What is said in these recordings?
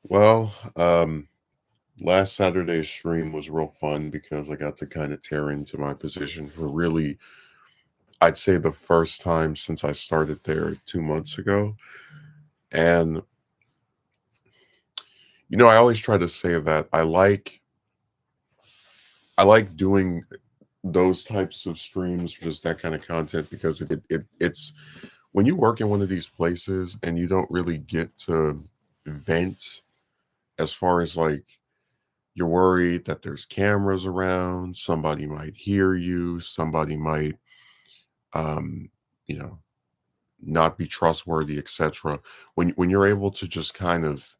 Well, last Saturday's stream was real fun because I got to kind of tear into my position for really, I'd say the first time since I started there 2 months ago. And, I always try to say that I like doing those types of streams, just that kind of content, because it's when you work in one of these places and you don't really get to vent as far as like you're worried that there's cameras around, somebody might hear you, somebody might um, you know, not be trustworthy, etc. When you're able to just kind of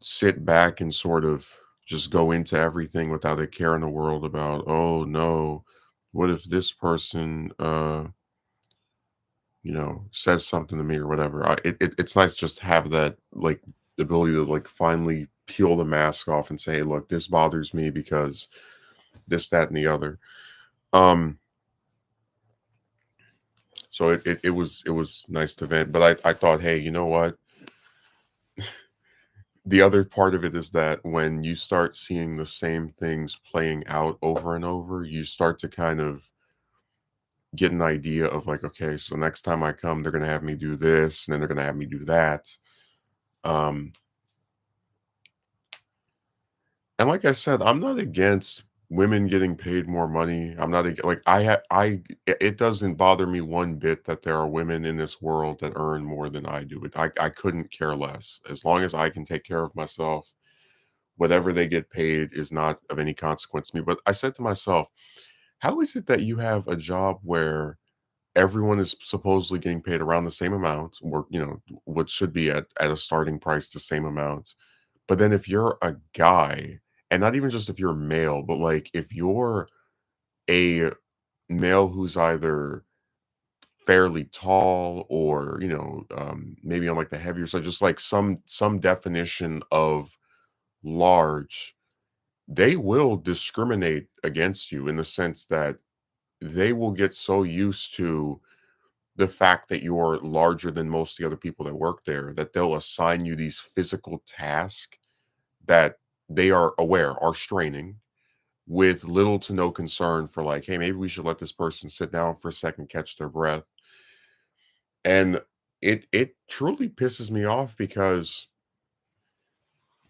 sit back and sort of just go into everything without a care in the world about, oh no, what if this person says something to me or whatever. It's nice just to have that like the ability to like finally peel the mask off and say, "Hey, look, this bothers me because this, that, and the other." Um, so it was nice to vent, but I thought, hey, you know what? The other part of it is that when you start seeing the same things playing out over and over, you start to kind of get an idea of like, okay, so next time I come, they're gonna have me do this, and then they're gonna have me do that. Um, and like I said, I'm not against women getting paid more money. I'm not like it doesn't bother me one bit that there are women in this world that earn more than I do. I couldn't care less. As long as I can take care of myself, whatever they get paid is not of any consequence to me. But I said to myself, how is it that you have a job where everyone is supposedly getting paid around the same amount, or what should be at a starting price the same amount? But then if you're a guy, and not even just if you're male, but like if you're a male who's either fairly tall or maybe on like the heavier side, just like some definition of large, they will discriminate against you in the sense that they will get so used to the fact that you're larger than most of the other people that work there that they'll assign you these physical tasks that they are aware are straining, with little to no concern for like, hey, maybe we should let this person sit down for a second, catch their breath. And it truly pisses me off because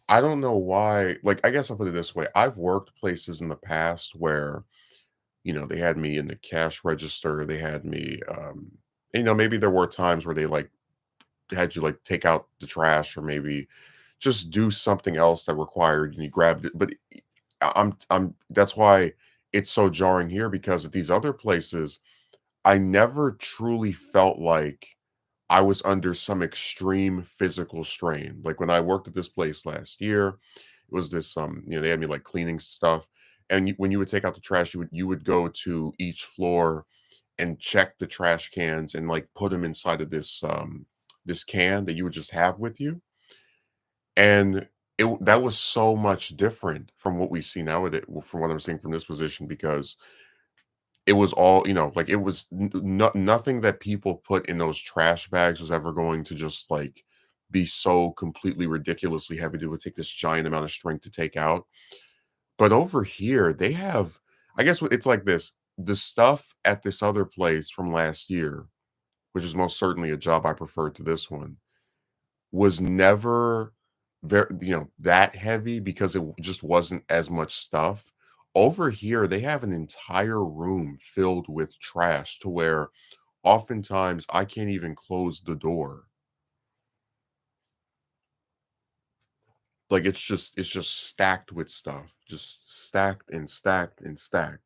I don't know why. Like, I guess I'll put it this way. I've worked places in the past where, they had me in the cash register, they had me maybe there were times where they like had you like take out the trash or maybe just do something else that required and you grabbed it. But I'm that's why it's so jarring here, because at these other places, I never truly felt like I was under some extreme physical strain. Like when I worked at this place last year, it was this they had me like cleaning stuff. And when you would take out the trash, you would go to each floor and check the trash cans and like put them inside of this can that you would just have with you. And that was so much different from what we see nowadays, from what I'm seeing from this position, because it was all, like it was nothing that people put in those trash bags was ever going to just like be so completely ridiculously heavy to, it would take this giant amount of strength to take out. But over here, they have, I guess it's like this, the stuff at this other place from last year, which is most certainly a job I preferred to this one, was never very, that heavy because it just wasn't as much stuff. Over here, they have an entire room filled with trash to where oftentimes I can't even close the door. Like it's just stacked with stuff, just stacked and stacked and stacked.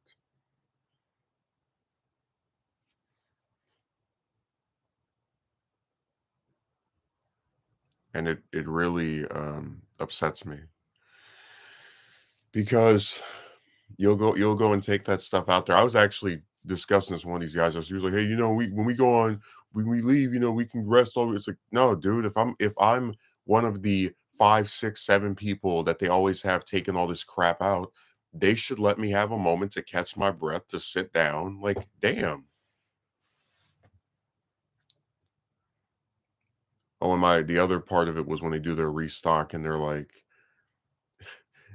And it really upsets me because you'll go and take that stuff out there. I was actually discussing this with one of these guys. He was like, "Hey, when we go on, when we leave, we can rest over." It's like, no, dude. If I'm one of the five, six, seven people that they always have taken all this crap out, they should let me have a moment to catch my breath, to sit down. Like, damn. Oh, and the other part of it was when they do their restock and they're like,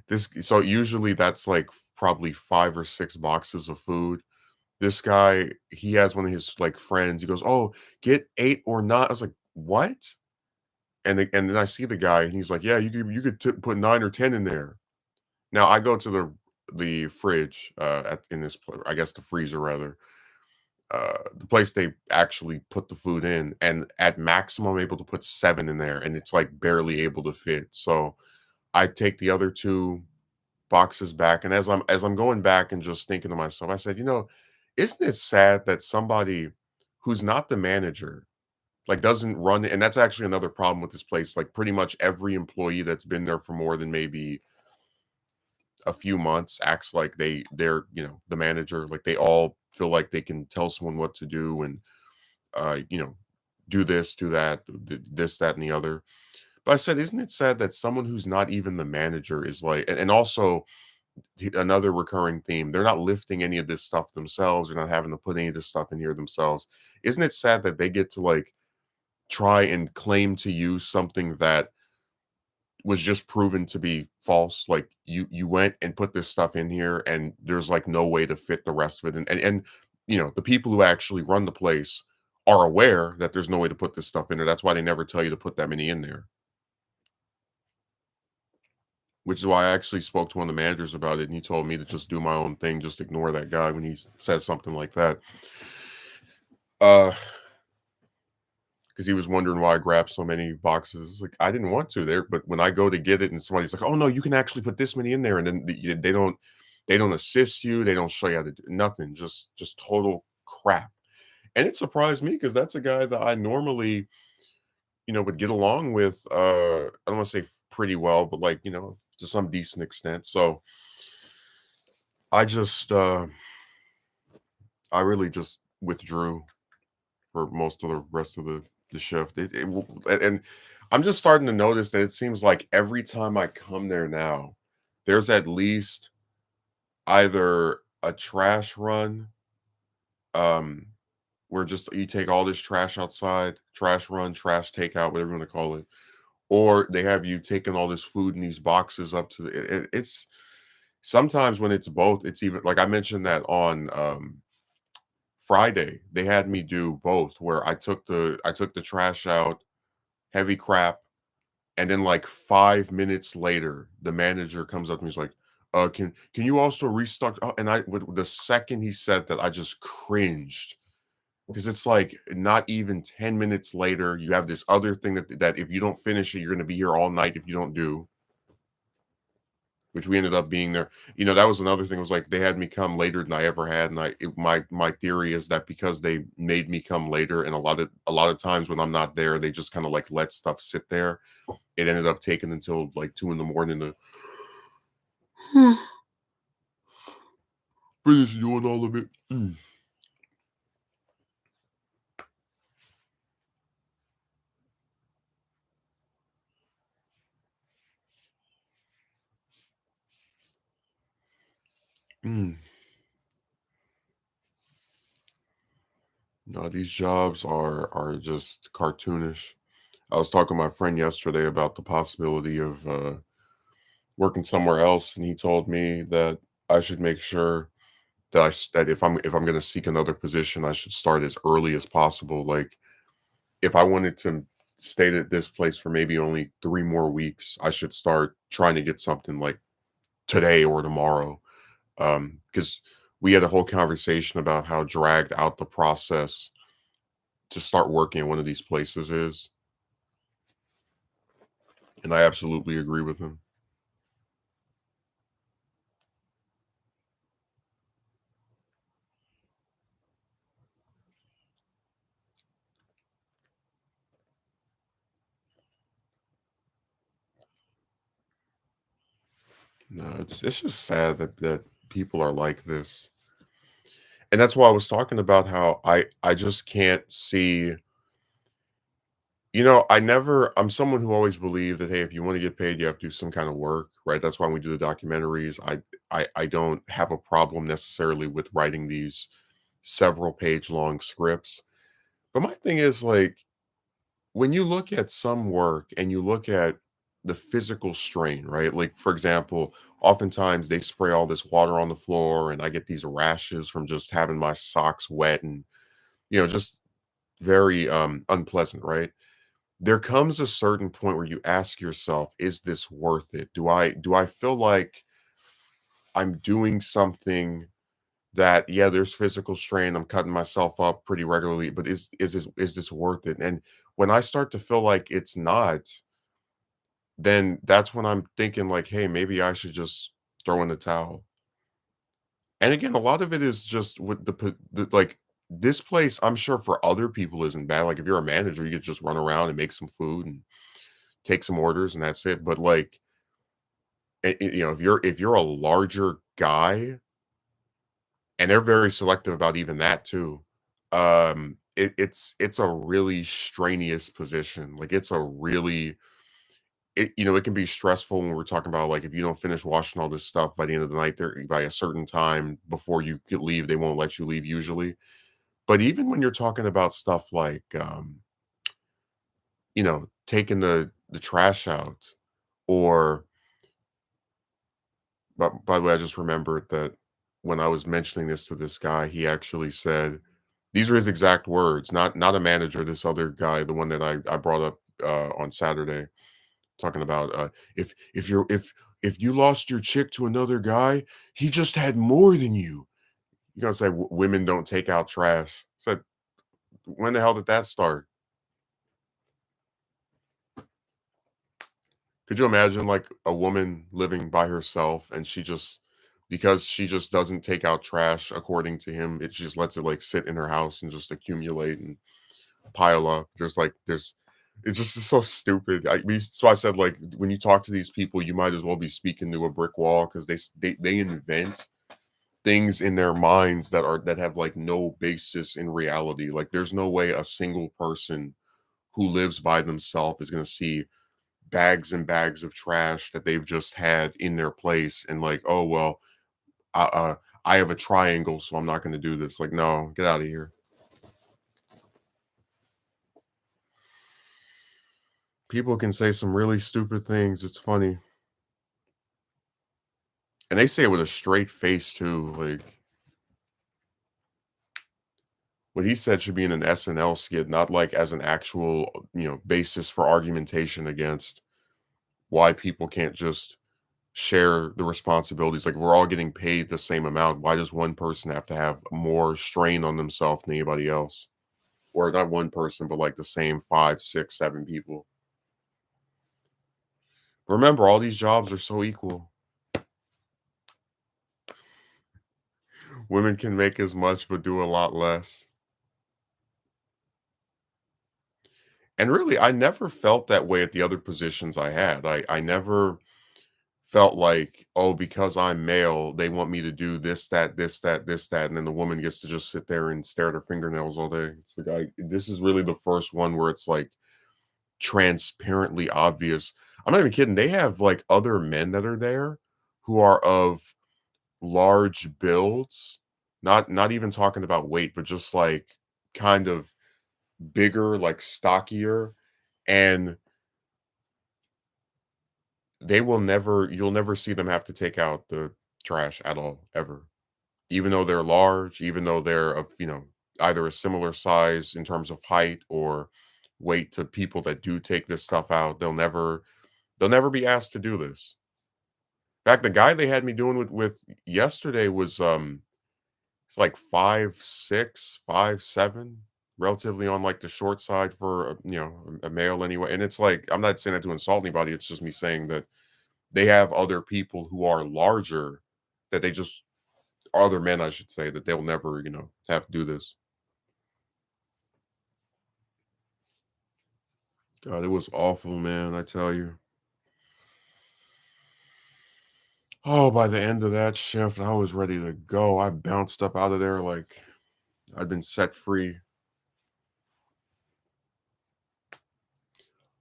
this so usually that's like probably 5 or 6 boxes of food. This guy, he has one of his, like, friends, he goes, "Oh, get 8 or not." I was like, "What?" And then I see the guy and he's like, "Yeah, you could put 9 or 10 in there." Now I go to the fridge, at in this pla I guess the freezer rather, the place they actually put the food in, and at maximum I'm able to put 7 in there, and it's, like, barely able to fit, so I take the other 2 boxes back, and as I'm going back and just thinking to myself, I said, isn't it sad that somebody who's not the manager, like, doesn't run and that's actually another problem with this place, like, pretty much every employee that's been there for more than maybe a few months acts like they're, the manager, like, they all feel like they can tell someone what to do and, uh, you know, do this, do that, this, that, and the other. But I said, isn't it sad that someone who's not even the manager is like and also another recurring theme. They're not lifting any of this stuff themselves. They're not having to put any of this stuff in here themselves. Isn't it sad that they get to like try and claim to use something that was just proven to be false? Like you went and put this stuff in here, and there's like no way to fit the rest of it. And the people who actually run the place are aware that there's no way to put this stuff in there. That's why they never tell you to put that many in there. Which is why I actually spoke to one of the managers about it, and he told me to just do my own thing, just ignore that guy when he says something like that. Uh, because he was wondering why I grabbed so many boxes. Like I didn't want to there, but when I go to get it, and somebody's like, "Oh no, you can actually put this many in there," and then they don't assist you, they don't show you how to do nothing, just total crap. And it surprised me because that's a guy that I normally, would get along with. I don't want to say pretty well, but like to some decent extent. So I just I really just withdrew for most of the rest of the shift. And I'm just starting to notice that it seems like every time I come there now, there's at least either a trash run, um, where just you take all this trash outside, trash run, trash takeout, whatever you want to call it, or they have you taking all this food in these boxes up to it's sometimes when it's both, it's even like I mentioned that on Friday, they had me do both where I took the trash out, heavy crap, and then like 5 minutes later, the manager comes up and he's like, can you also restock?" And with the second he said that, I just cringed because it's like not even 10 minutes later, you have this other thing that if you don't finish it, you're going to be here all night if you don't do. Which we ended up being there. That was another thing, was like, they had me come later than I ever had, and my theory is that because they made me come later, and a lot of times when I'm not there, they just kinda, like, let stuff sit there. It ended up taking until, like, 2 in the morning to finish doing all of it. Mm. No, these jobs are just cartoonish. I was talking to my friend yesterday about the possibility of, working somewhere else, and he told me that I should make sure that if I'm gonna seek another position, I should start as early as possible. Like, if I wanted to stay at this place for maybe only 3 more weeks, I should start trying to get something, like, today or tomorrow. Because we had a whole conversation about how dragged out the process to start working at one of these places is, and I absolutely agree with him. No, it's just sad that people are like this. And that's why I was talking about how I just can't see. I'm someone who always believed that, hey, if you want to get paid, you have to do some kind of work, right? That's why we do the documentaries. I don't have a problem necessarily with writing these several page long scripts. But my thing is like when you look at some work and you look at the physical strain, right? Like, for example, oftentimes they spray all this water on the floor and I get these rashes from just having my socks wet and, just very unpleasant, right? There comes a certain point where you ask yourself, is this worth it? Do I feel like I'm doing something that, yeah, there's physical strain, I'm cutting myself up pretty regularly, but is this worth it? And when I start to feel like it's not, then that's when I'm thinking like, hey, maybe I should just throw in the towel. And again, a lot of it is just with like this place, I'm sure for other people isn't bad. Like if you're a manager, you could just run around and make some food and take some orders and that's it. But like if you're a larger guy, and they're very selective about even that too. It's a really strenuous position. Like it's a really it can be stressful when we're talking about like if you don't finish washing all this stuff by the end of the night, there by a certain time before you could leave, they won't let you leave usually. But even when you're talking about stuff like taking the trash out, or but by the way, I just remembered that when I was mentioning this to this guy, he actually said these are his exact words, not a manager, this other guy, the one that I brought up on Saturday, talking about if you lost your chick to another guy, he just had more than you. You gonna say women don't take out trash? Said when the hell did that start? Could you imagine like a woman living by herself and because she just doesn't take out trash according to him, it just lets it like sit in her house and just accumulate and pile up. There's it's just so stupid. So I said like when you talk to these people, you might as well be speaking to a brick wall because they invent things in their minds that have like no basis in reality. Like there's no way a single person who lives by themselves is going to see bags and bags of trash that they've just had in their place and like, oh well, I, uh, I have a triangle, so I'm not going to do this. Like, no, get out of here. People can say some really stupid things. It's funny. And they say it with a straight face too. Like what he said should be in an SNL skit, not like as an actual, basis for argumentation against why people can't just share the responsibilities. Like we're all getting paid the same amount. Why does one person have to have more strain on themselves than anybody else? Or not one person, but like the same five, six, seven people. Remember, all these jobs are so equal. Women can make as much but do a lot less. And really, I never felt that way at the other positions I had. I never felt like, oh, because I'm male, they want me to do this, that, this, that, this, that, and then the woman gets to just sit there and stare at her fingernails all day. It's like this is really the first one where it's like transparently obvious. I'm not even kidding. They have like other men that are there who are of large builds, not even talking about weight, but just like kind of bigger, like stockier, and you'll never see them have to take out the trash at all, ever. Even though they're large, even though they're of, either a similar size in terms of height or weight to people that do take this stuff out, they'll never be asked to do this. In fact, the guy they had me doing with yesterday was it's like 5'6", 5'7", relatively on like the short side for a male anyway. And it's like I'm not saying that to insult anybody. It's just me saying that they have other people who are larger that they just other men, I should say, that they'll never have to do this. God, it was awful, man. I tell you. Oh, by the end of that shift, I was ready to go. I bounced up out of there like I'd been set free.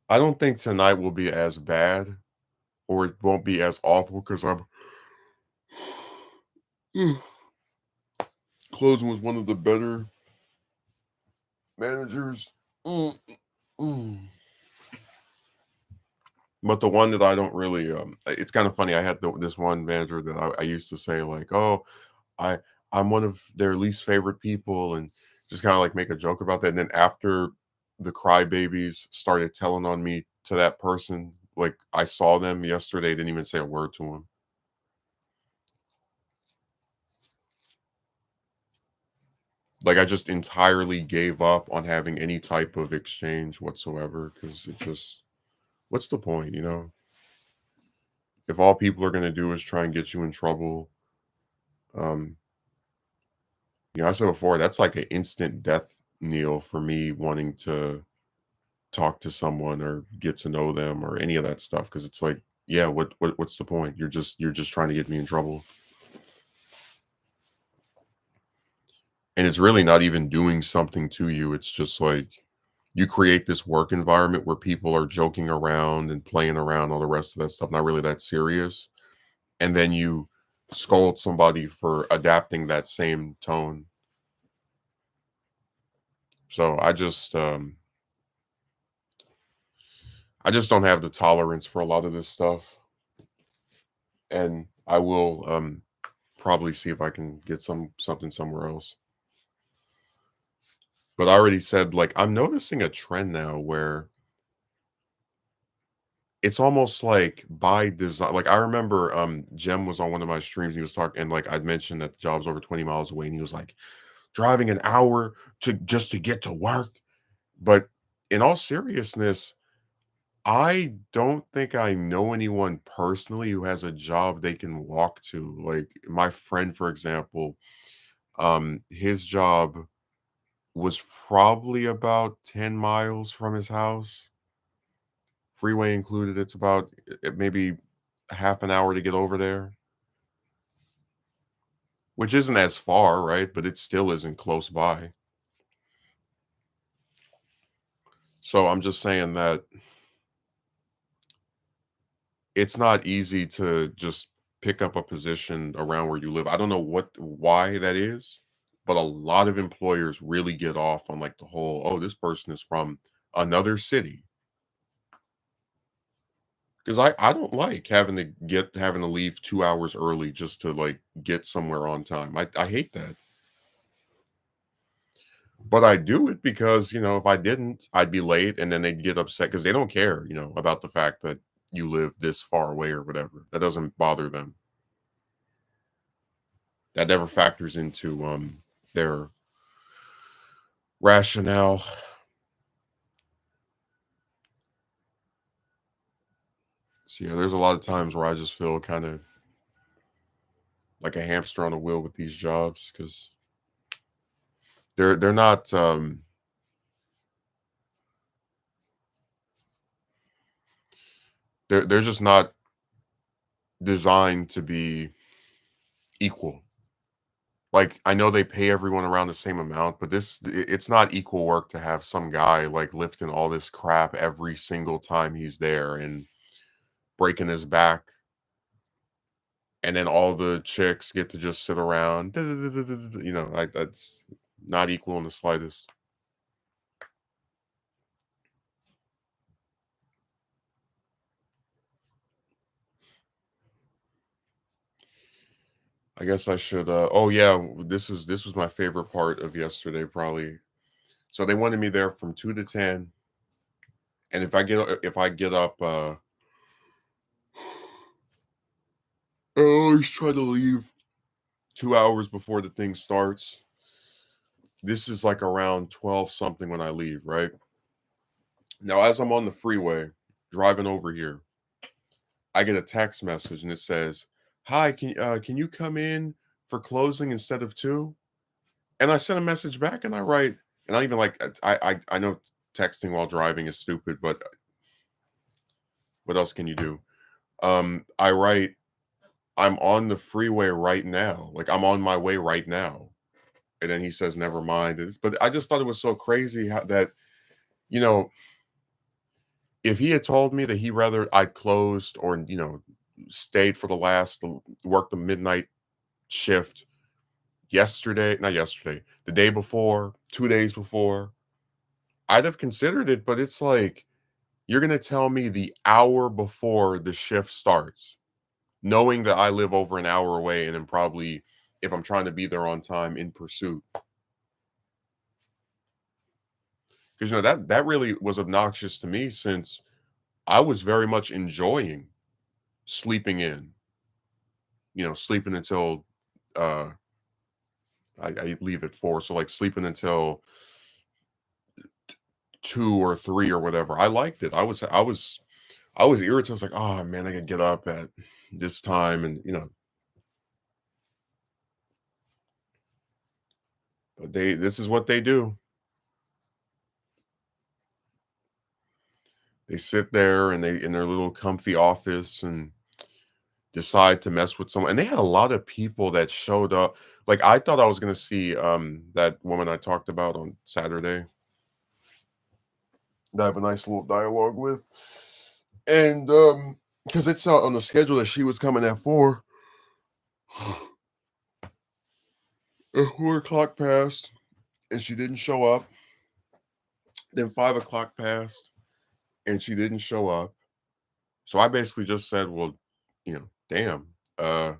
I don't think tonight will be as bad or it won't be as awful because I'm closing with one of the better managers. Mm. Mm. But the one that I don't really, it's kind of funny. I had this one manager that I used to say like, "Oh, I I'm one of their least favorite people," and just kind of like make a joke about that. And then after the crybabies started telling on me to that person, like I saw them yesterday, didn't even say a word to him. Like I just entirely gave up on having any type of exchange whatsoever because it just, what's the point, you know? If all people are gonna do is try and get you in trouble, um, I said before, that's like an instant death knell for me wanting to talk to someone or get to know them or any of that stuff. Because it's like, yeah, what's the point? You're just trying to get me in trouble. And it's really not even doing something to you. It's just like you create this work environment where people are joking around and playing around, all the rest of that stuff, not really that serious. And then you scold somebody for adapting that same tone. So I just don't have the tolerance for a lot of this stuff. And I will probably see if I can get something somewhere else. But I already said like I'm noticing a trend now where it's almost like by design. Like I remember Jem was on one of my streams, he was talking and like I'd mentioned that the job's over 20 miles away and he was like driving an hour to just to get to work. But in all seriousness, I don't think I know anyone personally who has a job they can walk to. Like my friend, for example, his job was probably about 10 miles from his house, freeway included. It's about maybe half an hour to get over there, which isn't as far, right? But it still isn't close by. So I'm just saying that it's not easy to just pick up a position around where you live. I don't know why that is, but a lot of employers really get off on like the whole, oh, this person is from another city. Because I don't like having to leave 2 hours early just to like get somewhere on time. I hate that. But I do it because, if I didn't, I'd be late and then they'd get upset because they don't care, about the fact that you live this far away or whatever. That doesn't bother them. That never factors into their rationale. So yeah, there's a lot of times where I just feel kind of like a hamster on a wheel with these jobs because they're not they're just not designed to be equal. Like I know they pay everyone around the same amount, but it's not equal work to have some guy like lifting all this crap every single time he's there and breaking his back, and then all the chicks get to just sit around. Like that's not equal in the slightest. I guess I should. Oh yeah, this was my favorite part of yesterday, probably. So they wanted me there from 2 to 10, and if I get up, I always try to leave 2 hours before the thing starts. This is like around 12 something when I leave, right? Now, as I'm on the freeway driving over here, I get a text message and it says, "Hi, can you come in for closing instead of 2?" And I sent a message back and I write, and I even like I know texting while driving is stupid, but what else can you do? I write, "I'm on the freeway right now. Like I'm on my way right now." And then he says, "Never mind." But I just thought it was so crazy that you know if he had told me that he rather I closed or stayed for the last worked the midnight shift yesterday, not yesterday, the day before, 2 days before, I'd have considered it, but it's like, you're gonna tell me the hour before the shift starts, knowing that I live over an hour away and am probably, if I'm trying to be there on time, in pursuit. Because that really was obnoxious to me since I was very much enjoying sleeping in, sleeping until uh I leave at 4, so like sleeping until 2 or 3 or whatever. I liked it. I was irritated. I was like, "Oh man, I gotta get up at this time," and but this is what they do. They sit there and they in their little comfy office and decide to mess with someone. And they had a lot of people that showed up. Like I thought I was gonna see that woman I talked about on Saturday that I have a nice little dialogue with. And because it's out on the schedule that she was coming at 4. And 4 o'clock passed and she didn't show up. Then 5 o'clock passed and she didn't show up. So I basically just said, well, damn. A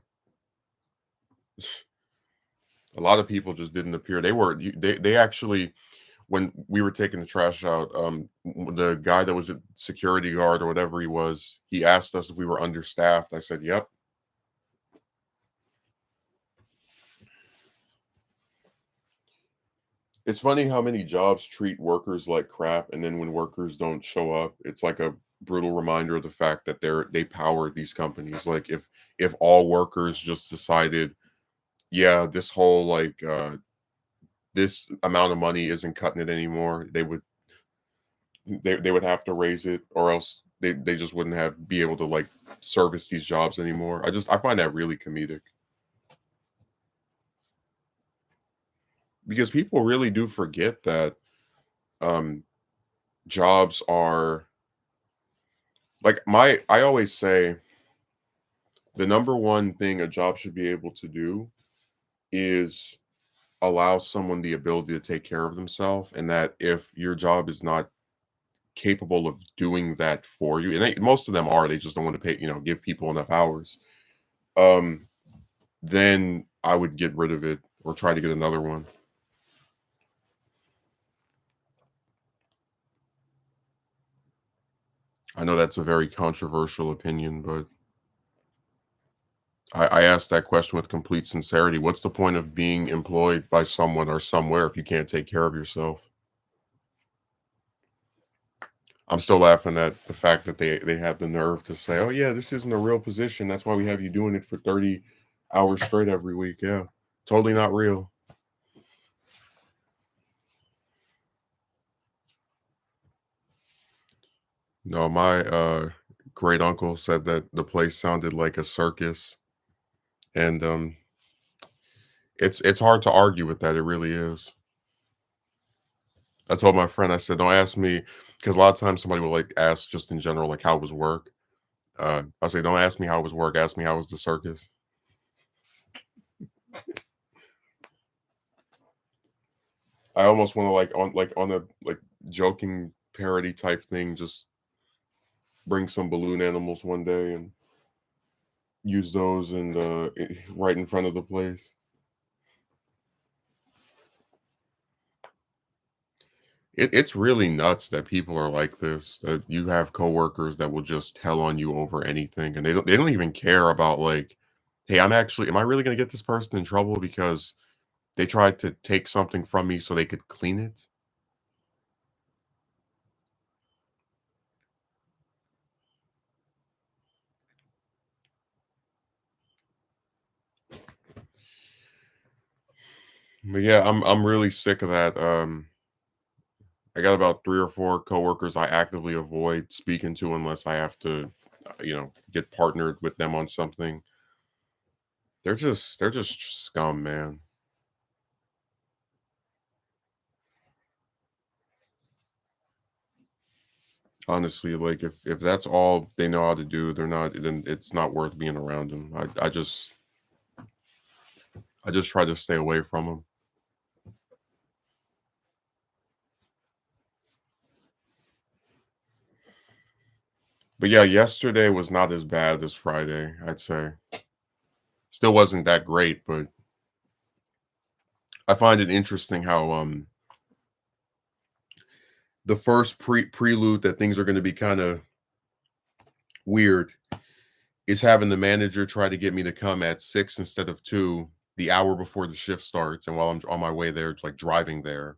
lot of people just didn't appear. They actually, when we were taking the trash out, the guy that was a security guard or whatever he was, he asked us if we were understaffed. I said, "Yep." It's funny how many jobs treat workers like crap, and then when workers don't show up, it's like a brutal reminder of the fact that they power these companies. Like if all workers just decided, yeah, this whole like this amount of money isn't cutting it anymore, they would have to raise it, or else they just wouldn't have be able to like service these jobs anymore. I find that really comedic because people really do forget that um jobs are like my I always say the number one thing a job should be able to do is allow someone the ability to take care of themselves, and that if your job is not capable of doing that for you, and most of them are, they just don't want to pay, give people enough hours. um then I would get rid of it or try to get another one. I know that's a very controversial opinion, but I asked that question with complete sincerity. What's the point of being employed by someone or somewhere if you can't take care of yourself? I'm still laughing at the fact that they had the nerve to say, "Oh yeah, this isn't a real position. That's why we have you doing it for 30 hours straight every week." Yeah, totally not real. No, my great uncle said that the place sounded like a circus, and it's hard to argue with that. It really is. I told my friend, I said, "Don't ask me," because a lot of times somebody will like ask just in general, like how was work. I say, "Don't ask me how was work. Ask me how was the circus." I almost want to like on a like joking parody type thing, just bring some balloon animals one day and use those and right in front of the place. It's really nuts that people are like this. That you have coworkers that will just tell on you over anything, and they don't even care about like, hey, am I really gonna get this person in trouble because they tried to take something from me so they could clean it? But yeah, I'm really sick of that. I got about 3 or 4 coworkers I actively avoid speaking to unless I have to, get partnered with them on something. They're just scum, man. Honestly, like if that's all they know how to do, then it's not worth being around them. I just try to stay away from them. But yeah, yesterday was not as bad as Friday, I'd say. Still wasn't that great, but I find it interesting how the first prelude that things are going to be kind of weird is having the manager try to get me to come at 6 instead of 2 the hour before the shift starts, and while I'm on my way there, it's like driving there.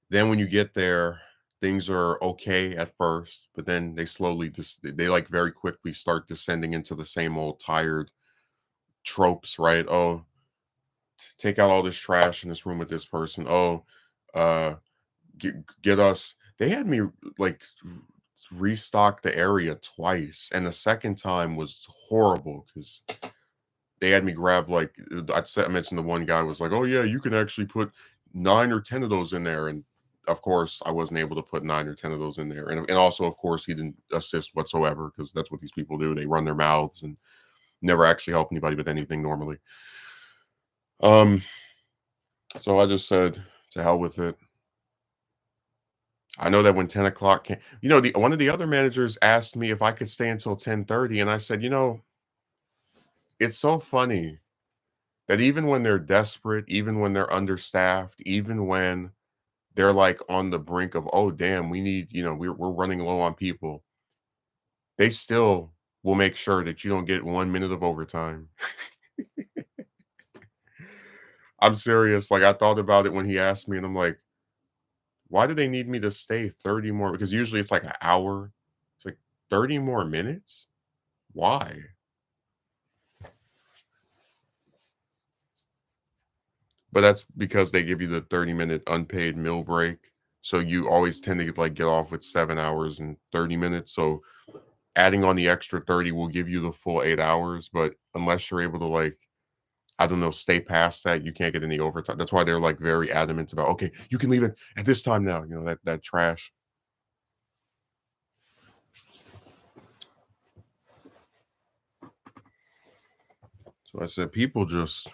Then when you get there, things are okay at first, but then they slowly they like very quickly start descending into the same old tired tropes, right? Oh, take out all this trash in this room with this person. Oh, uh get us. They had me like restock the area twice, and the second time was horrible because they had me grab like I mentioned the one guy was like, "Oh yeah, you can actually put 9 or 10 of those in there," and of course I wasn't able to put 9 or 10 of those in there, and also of course he didn't assist whatsoever because that's what these people do. They run their mouths and never actually help anybody with anything normally. Um, so I just said to hell with it. I know that when 10 o'clock came, one of the other managers asked me if I could stay until 10:30, and I said, it's so funny that even when they're desperate, even when they're understaffed, even when they're like on the brink of, oh damn, we need, we're running low on people, they still will make sure that you don't get 1 minute of overtime. I'm serious. Like I thought about it when he asked me, and I'm like, why do they need me to stay 30 more? Because usually it's like an hour. It's like 30 more minutes. Why? But that's because they give you the 30-minute unpaid meal break. So you always tend to get off with 7 hours and 30 minutes. So adding on the extra 30 will give you the full 8 hours. But unless you're able to I don't know, stay past that, you can't get any overtime. That's why they're like very adamant about, okay, you can leave it at this time now, that trash. So I said, people just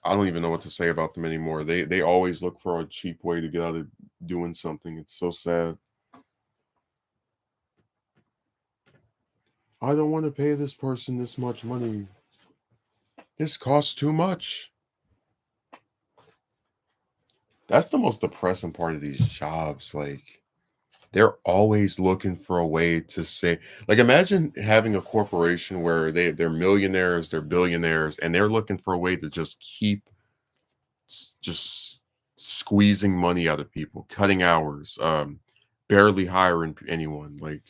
I don't even know what to say about them anymore. They always look for a cheap way to get out of doing something. It's so sad. I don't want to pay this person this much money. This costs too much. That's the most depressing part of these jobs. Like they're always looking for a way to say, like, imagine having a corporation where they're millionaires, they're billionaires, and they're looking for a way to just keep just squeezing money out of people, cutting hours, barely hiring anyone. Like,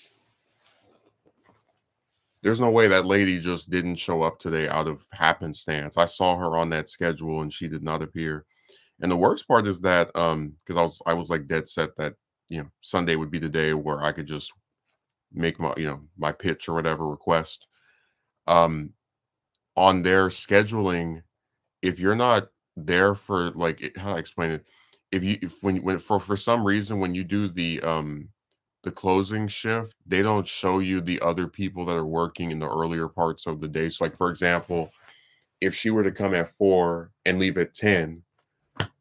there's no way that lady just didn't show up today out of happenstance. I saw her on that schedule and she did not appear. And the worst part is that because I was like dead set that Sunday would be the day where I could just make my my pitch or whatever request. Um on their scheduling, if you're not there for how do I explain it? If when for some reason when you do the closing shift, they don't show you the other people that are working in the earlier parts of the day. So like for example, if she were to come at 4 and leave at 10,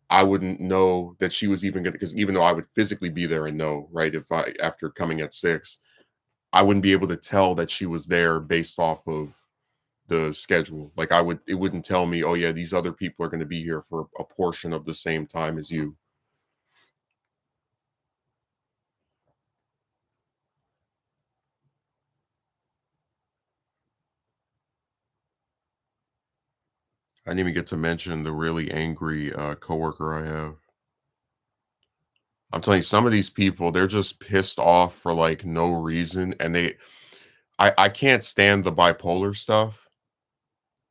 I wouldn't know that she was even gonna, because even though I would physically be there and know, right, if I after coming at 6, I wouldn't be able to tell that she was there based off of the schedule. Like it wouldn't tell me, oh yeah, these other people are going to be here for a portion of the same time as you. I didn't even get to mention the really angry coworker I have. I'm telling you, some of these people, they're just pissed off for like no reason, and I can't stand the bipolar stuff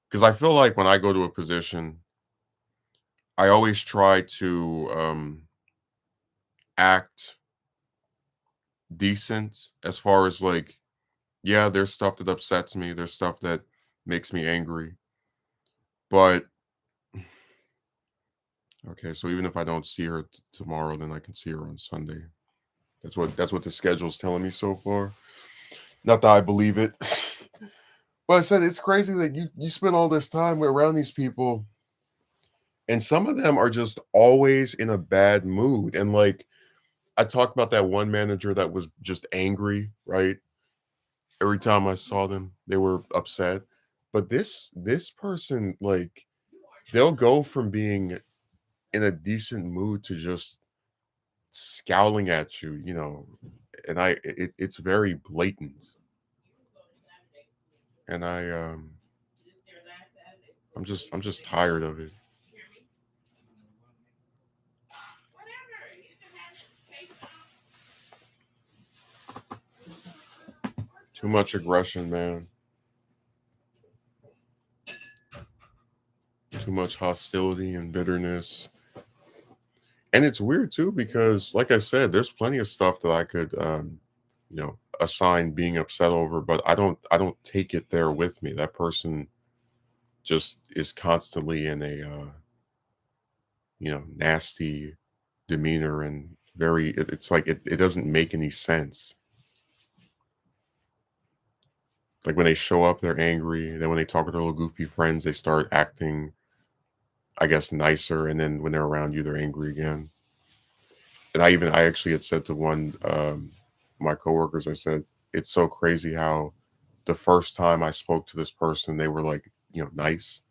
because I feel like when I go to a position, I always try to act decent as far as like, yeah, there's stuff that upsets me, there's stuff that makes me angry, but okay, so even if I don't see her tomorrow, then I can see her on Sunday. That's what the schedule's telling me so far. Not that I believe it, but I said it's crazy that you spend all this time around these people, and some of them are just always in a bad mood, and like I talked about that one manager that was just angry, right? Every time I saw them, they were upset. But this person, like, they'll go from being in a decent mood to just scowling at you, and it's very blatant. And I'm just tired of it. Too much aggression, man. Too much hostility and bitterness. And it's weird too because like I said, there's plenty of stuff that I could assign being upset over, but I don't take it there with me. That person just is constantly in a nasty demeanor and it's like it doesn't make any sense. Like when they show up, they're angry. Then when they talk with their little goofy friends, they start acting, I guess, nicer. And then when they're around you, they're angry again. And I actually had said to one my coworkers, I said, it's so crazy how the first time I spoke to this person, they were like, nice.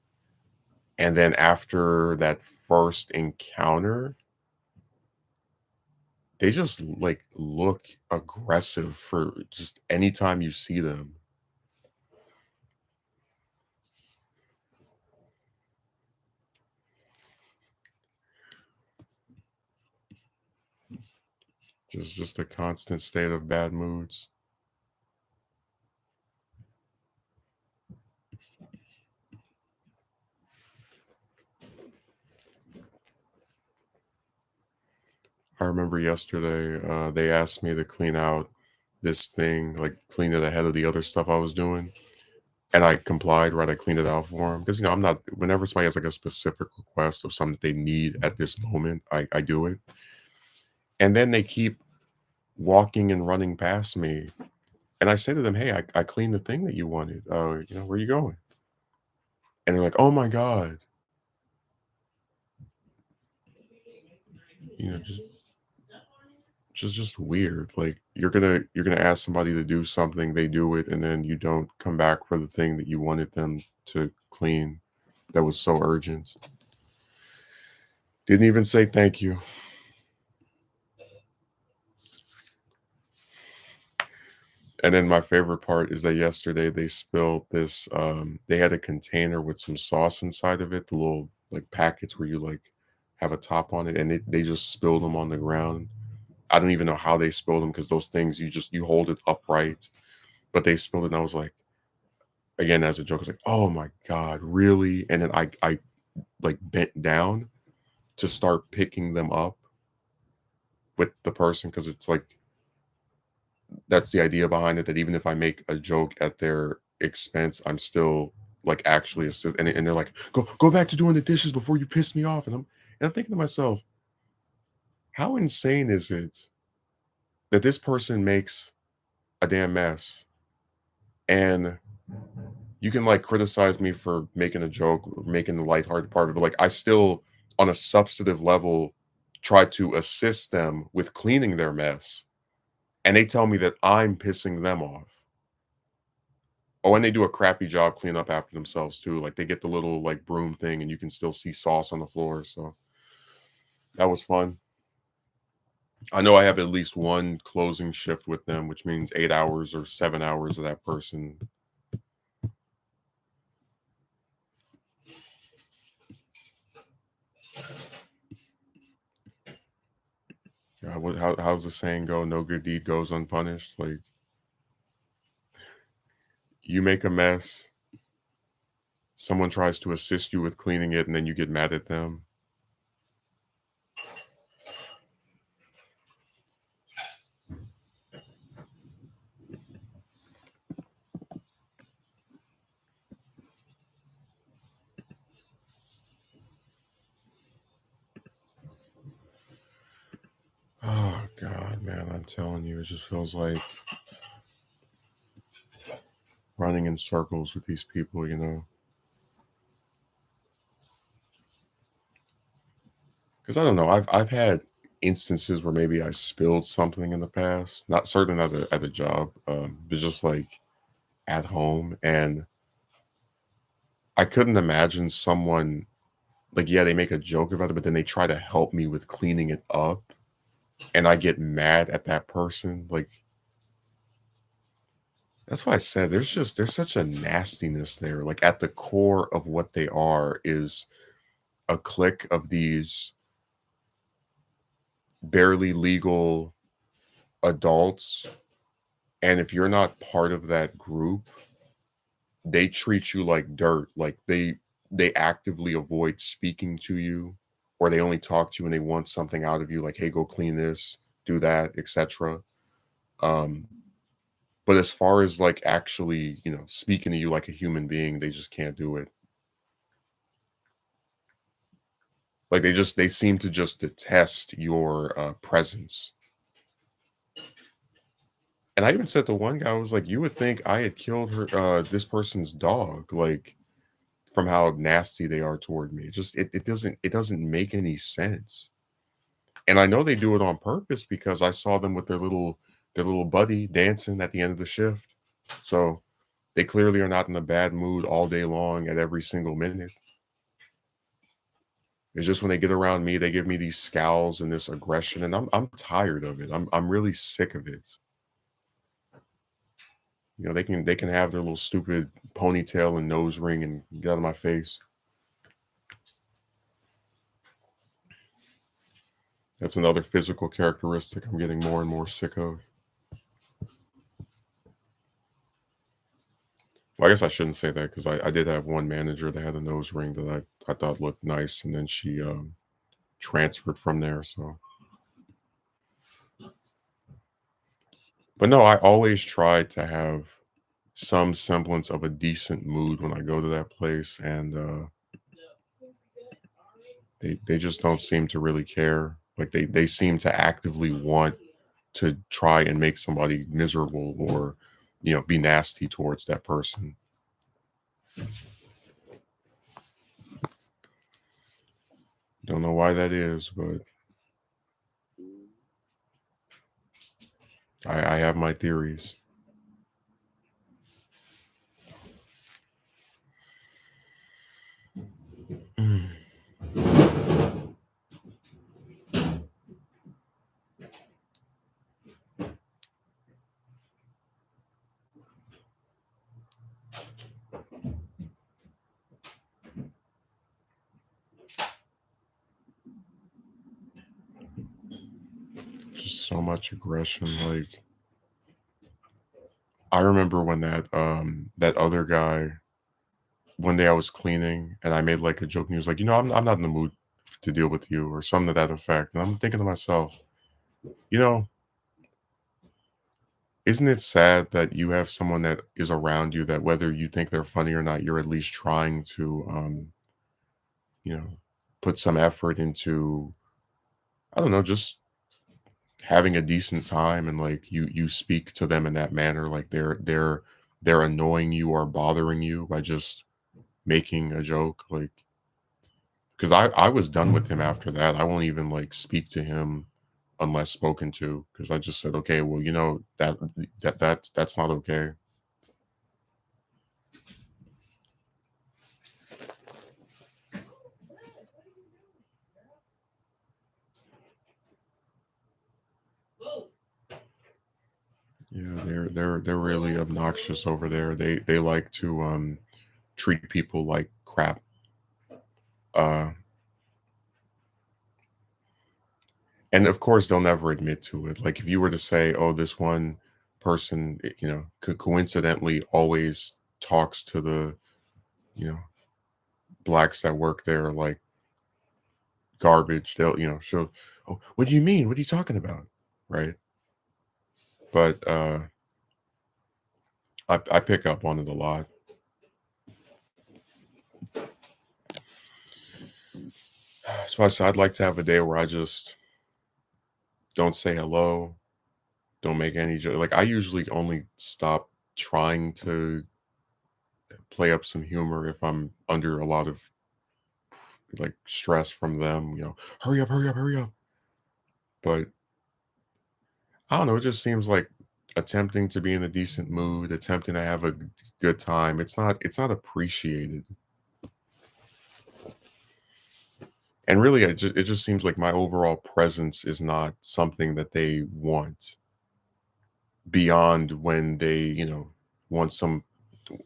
And then after that first encounter, they just like look aggressive for just anytime you see them. Just a constant state of bad moods. I remember yesterday, they asked me to clean out this thing, like clean it ahead of the other stuff I was doing. And I complied, right? I cleaned it out for them because I'm not. Whenever somebody has like a specific request of something that they need at this moment, I do it. And then they keep walking and running past me, and I say to them, "Hey, I cleaned the thing that you wanted. Where you going?" And they're like, "Oh my god," just just weird. Like you're gonna ask somebody to do something, they do it, and then you don't come back for the thing that you wanted them to clean that was so urgent. Didn't even say thank you. And then my favorite part is that yesterday they spilled this, they had a container with some sauce inside of it, the little like packets where you like have a top on it, and they just spilled them on the ground. I don't even know how they spilled them because those things you hold it upright, but they spilled it, and I was like, again as a joke, I was like, oh my god, really? And then I like bent down to start picking them up with the person because it's like that's the idea behind it, that even if I make a joke at their expense, I'm still like actually assist and they're like, go back to doing the dishes before you piss me off. And I'm thinking to myself, how insane is it that this person makes a damn mess and you can like criticize me for making a joke or making the lighthearted part of it, but like I still on a substantive level try to assist them with cleaning their mess. And they tell me that I'm pissing them off. Oh, and they do a crappy job cleaning up after themselves too. Like they get the little like broom thing and you can still see sauce on the floor. So that was fun. I know I have at least one closing shift with them, which means 8 hours or 7 hours of that person. Yeah, how's the saying go? No good deed goes unpunished. Like you make a mess, someone tries to assist you with cleaning it, and then you get mad at them. Oh God, man, I'm telling you, it just feels like running in circles with these people. Because I don't know, I've had instances where maybe I spilled something in the past, not certainly at a job, but just like at home. And I couldn't imagine someone like, yeah, they make a joke about it, but then they try to help me with cleaning it up. And I get mad at that person. Like, that's why I said there's such a nastiness there. Like at the core of what they are is a clique of these barely legal adults. And if you're not part of that group, they treat you like dirt. Like they actively avoid speaking to you, or they only talk to you when they want something out of you, like, hey, go clean this, do that, etc. Um, but as far as like actually, speaking to you like a human being, they just can't do it. Like they seem to just detest your presence. And I even said to one guy, I was like, you would think I had killed this person's dog, like from how nasty they are toward me. It doesn't make any sense. And I know they do it on purpose because I saw them with their little buddy dancing at the end of the shift. So they clearly are not in a bad mood all day long at every single minute. It's just when they get around me, they give me these scowls and this aggression, and I'm tired of it. I'm really sick of it. They can have their little stupid ponytail and nose ring and get out of my face. That's another physical characteristic I'm getting more and more sick of. Well, I guess I shouldn't say that because I did have one manager that had a nose ring that I thought looked nice, and then she transferred from there. So, but no, I always try to have some semblance of a decent mood when I go to that place, and they just don't seem to really care. Like they seem to actively want to try and make somebody miserable or be nasty towards that person. Don't know why that is, but I have my theories. Mm. Just so much aggression. Like I remember when that other guy, one day I was cleaning and I made like a joke and he was like, I'm not in the mood to deal with you or something to that effect. And I'm thinking to myself, you know, isn't it sad that you have someone that is around you that whether you think they're funny or not, you're at least trying to you know, put some effort into, I don't know, just having a decent time, and like you speak to them in that manner, like they're annoying you or bothering you by just making a joke, like because I was done with him after that. I won't even like speak to him unless spoken to because I just said, okay, well, that's not okay. Yeah, they're really obnoxious over there. They like to treat people like crap. Uh and of course they'll never admit to it. Like if you were to say, "Oh, this one person, could coincidentally always talks to the, you know, blacks that work there like garbage." She'll, "Oh, what do you mean? What are you talking about?" Right? But I pick up on it a lot. So I said I'd like to have a day where I just don't say hello, don't make any joke. Like I usually only stop trying to play up some humor if I'm under a lot of like stress from them. Hurry up, hurry up, hurry up. But I don't know, it just seems like attempting to be in a decent mood, attempting to have a good time, it's not appreciated. And really, it just seems like my overall presence is not something that they want beyond when they, want some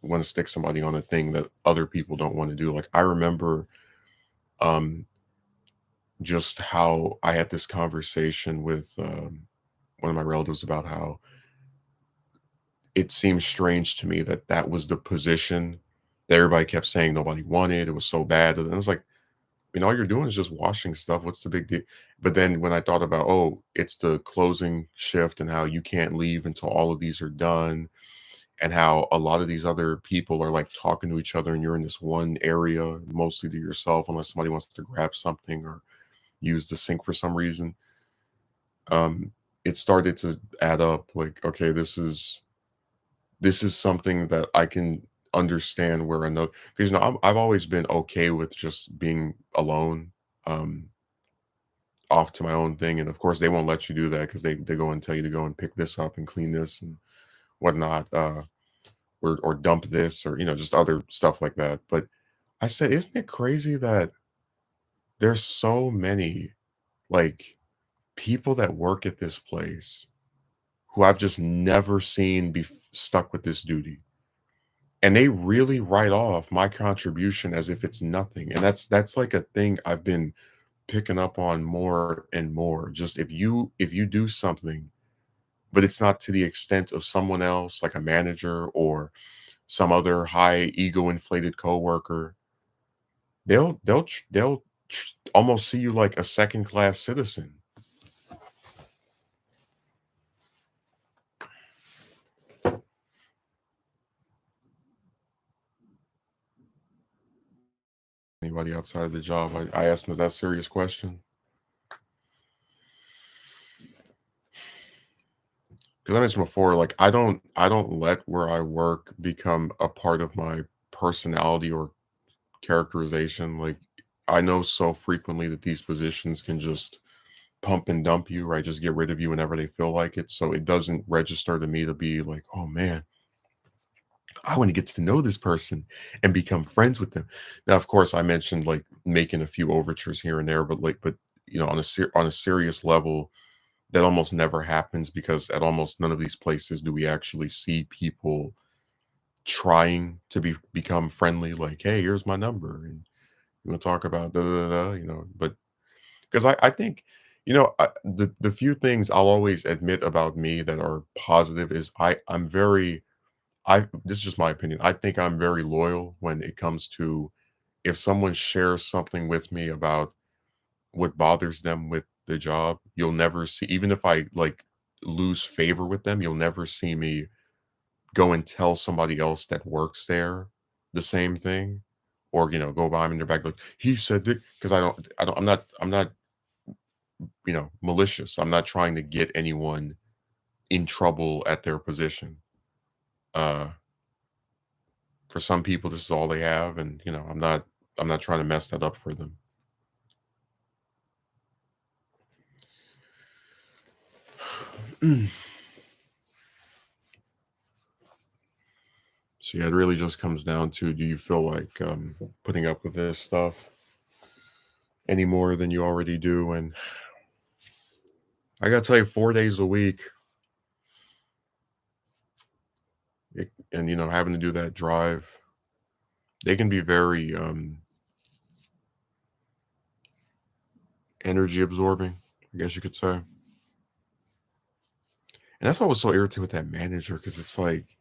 want to stick somebody on a thing that other people don't want to do. Like I remember um just how I had this conversation with one of my relatives about how it seems strange to me that that was the position that everybody kept saying nobody wanted. It was so bad. And I was like, all you're doing is just washing stuff. What's the big deal? But then when I thought about, oh, it's the closing shift and how you can't leave until all of these are done, and how a lot of these other people are like talking to each other, and you're in this one area mostly to yourself, unless somebody wants to grab something or use the sink for some reason. Um, it started to add up. Like, okay, this is something that I can understand where another because I've always been okay with just being alone. Um, Off to my own thing, and of course, they won't let you do that because they go and tell you to go and pick this up and clean this and whatnot, or dump this or, just other stuff like that, but I said, "Isn't it crazy that there's so many, like, people that work at this place who I've just never seen be stuck with this duty?" And they really write off my contribution as if it's nothing, and that's, like, a thing I've been picking up on more and more. Just if you do something but it's not to the extent of someone else, like a manager or some other high ego inflated coworker, they'll almost see you like a second class citizen. Anybody outside of the job, I asked them, is that a serious question? Because I mentioned before, like I don't let where I work become a part of my personality or characterization. Like I know so frequently that these positions can just pump and dump you, right? Just get rid of you whenever they feel like it. So it doesn't register to me to be like, oh man, I want to get to know this person and become friends with them. Now, of course, I mentioned like making a few overtures here and there, but on on a serious level, that almost never happens because at almost none of these places do we actually see people trying to become friendly. Like, hey, here's my number, and you want to talk about da da da, But because I think, the few things I'll always admit about me that are positive is I'm very I this is just my opinion. I think I'm very loyal when it comes to if someone shares something with me about what bothers them with the job, you'll never see even if I like lose favor with them, you'll never see me go and tell somebody else that works there the same thing or go behind in their back like he said that because I'm not malicious. I'm not trying to get anyone in trouble at their position. Uh For some people, this is all they have, and, I'm not trying to mess that up for them. Mm. So, yeah, it really just comes down to, do you feel like, putting up with this stuff any more than you already do? And I gotta tell you, 4 days a week, and, having to do that drive, they can be very, energy absorbing, I guess you could say. And that's what was so irritating with that manager, because it's like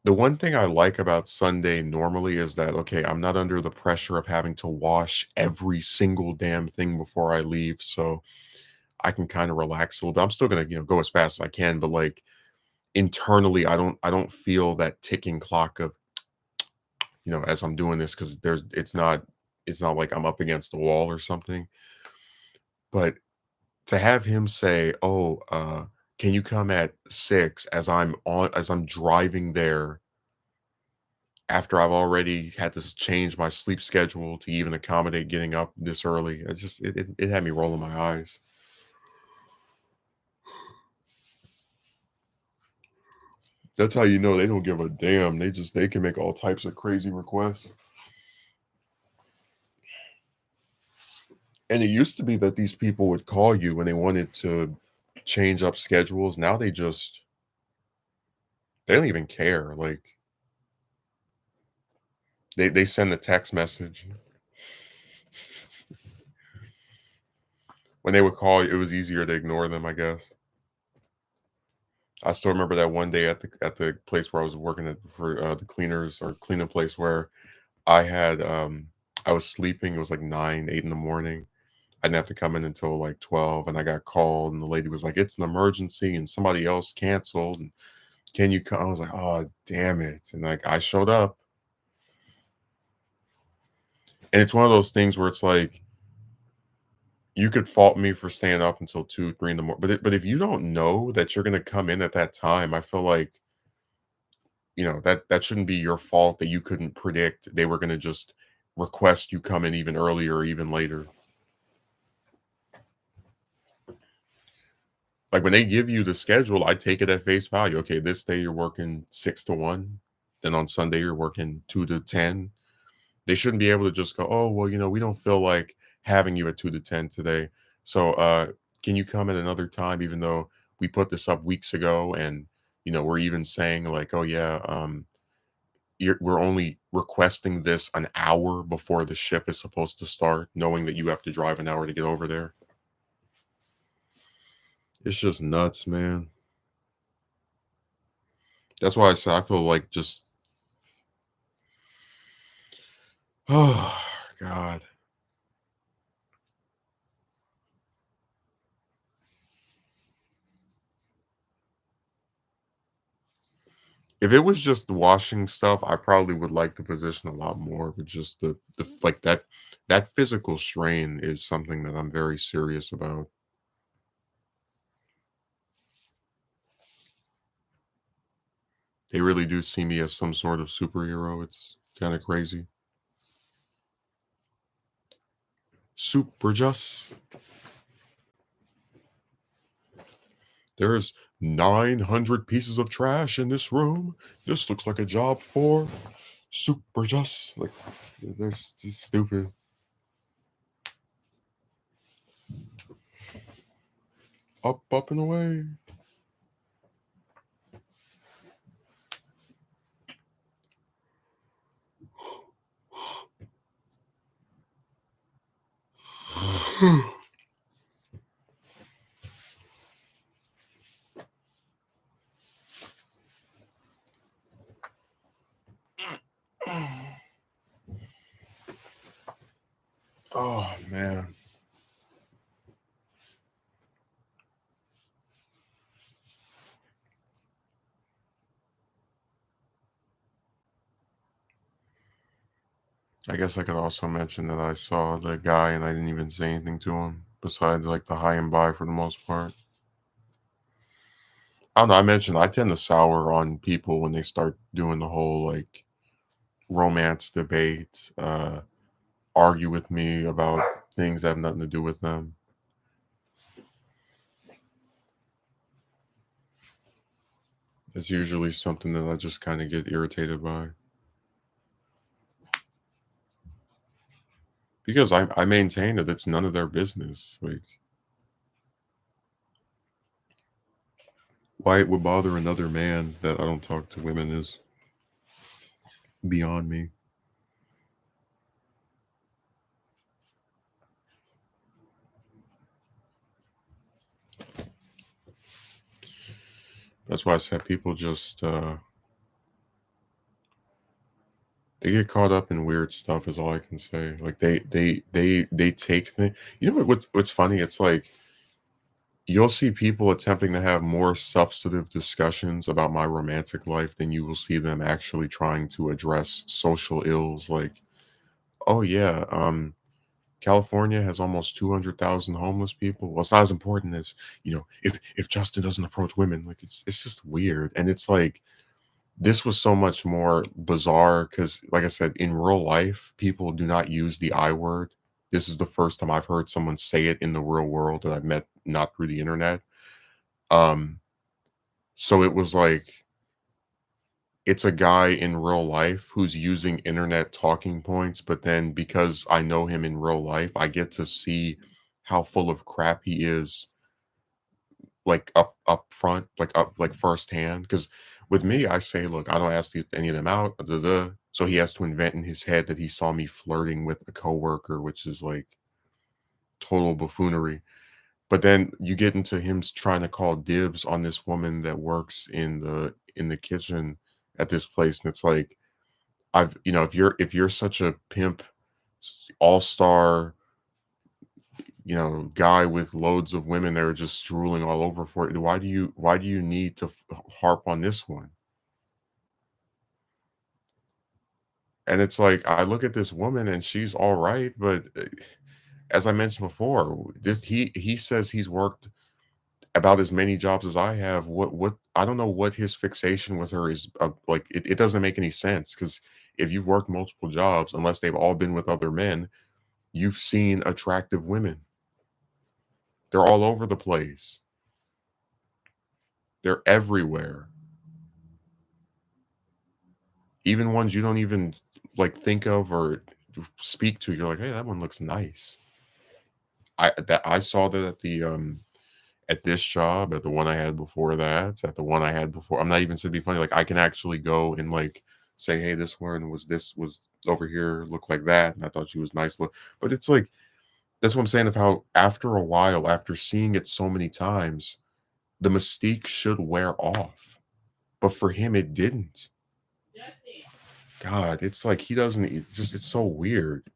the one thing I like about Sunday normally is that, okay, I'm not under the pressure of having to wash every single damn thing before I leave, so I can kind of relax a little bit. I'm still gonna, go as fast as I can, but like internally, I don't feel that ticking clock of, as I'm doing this because it's not like I'm up against the wall or something. But to have him say, "Oh, can you come at 6," as I'm driving there after I've already had to change my sleep schedule to even accommodate getting up this early. It just it had me rolling my eyes. That's how you know they don't give a damn. They can make all types of crazy requests. And it used to be that these people would call you when they wanted to change up schedules. Now they don't even care. Like they send a text message. When they would call you, it was easier to ignore them, I guess. I still remember that one day at the place where I was working at for the cleaners or cleaning place where I had I was sleeping. It was like 9, 8 in the morning. I didn't have to come in until like 12 and I got called and the lady was like, it's an emergency and somebody else canceled. And can you come? I was like, oh damn it. And like I showed up. And it's one of those things where it's like you could fault me for staying up until 2, 3 in the morning. But if you don't know that you're gonna come in at that time, I feel like that shouldn't be your fault that you couldn't predict they were gonna just request you come in even earlier or even later. Like when they give you the schedule, I take it at face value. Okay, this day you're working 6 to 1, then on Sunday you're working 2 to 10. They shouldn't be able to just go, "Oh, well, we don't feel like having you at 2 to 10 today. So, can you come at another time even though we put this up weeks ago and, we're even saying like, oh yeah, we're only requesting this an hour before the shift is supposed to start, knowing that you have to drive an hour to get over there." It's just nuts, man. That's why I say I feel like just oh god. If it was just the washing stuff, I probably would like the position a lot more, but just like that physical strain is something that I'm very serious about. They really do see me as some sort of superhero. It's kind of crazy. Super just. There's 900 pieces of trash in this room. This looks like a job for super just. Like, this is stupid. Up and away. Oh man. I guess I could also mention that I saw the guy and I didn't even say anything to him besides like the high and by for the most part. I don't know. I mentioned I tend to sour on people when they start doing the whole like romance debate, argue with me about things that have nothing to do with them. It's usually something that I just kind of get irritated by because I maintain that it's none of their business. Like, why it would bother another man that I don't talk to women is beyond me. That's why I said people just they get caught up in weird stuff is all I can say. Like they take what's funny? It's like you'll see people attempting to have more substantive discussions about my romantic life than you will see them actually trying to address social ills like, oh yeah, California has almost 200,000 homeless people. Well, it's not as important as, if Justin doesn't approach women, like it's just weird. And it's like this was so much more bizarre because, like I said, in real life, people do not use the I word. This is the first time I've heard someone say it in the real world that I've met not through the internet. Um, so it was like it's a guy in real life who's using internet talking points, but then because I know him in real life, I get to see how full of crap he is, like, up front, like, firsthand. Because with me, I say, "Look, I don't ask any of them out, duh, duh, duh." So he has to invent in his head that he saw me flirting with a coworker, which is, like, total buffoonery. But then you get into him trying to call dibs on this woman that works in the kitchen at this place, and it's like, if you're such a pimp, all-star, guy with loads of women that are just drooling all over for it, why do you need to harp on this one? And it's like, I look at this woman and she's all right, but as I mentioned before, this he says he's worked about as many jobs as I have. What I don't know what his fixation with her is. Like, it doesn't make any sense because if you've worked multiple jobs, unless they've all been with other men, you've seen attractive women. They're all over the place. They're everywhere. Even ones you don't even, like, think of or speak to. You're like, "Hey, that one looks nice." I saw that at this job, at the one I had before that, at the one I had before. I'm not even to be funny. Like, I can actually go and, like, say, "Hey, this was over here, look like that, and I thought she was nice." Look, but it's like, that's what I'm saying, of how after a while, after seeing it so many times, the mystique should wear off. But for him, it didn't. God, it's like he doesn't. It's so weird.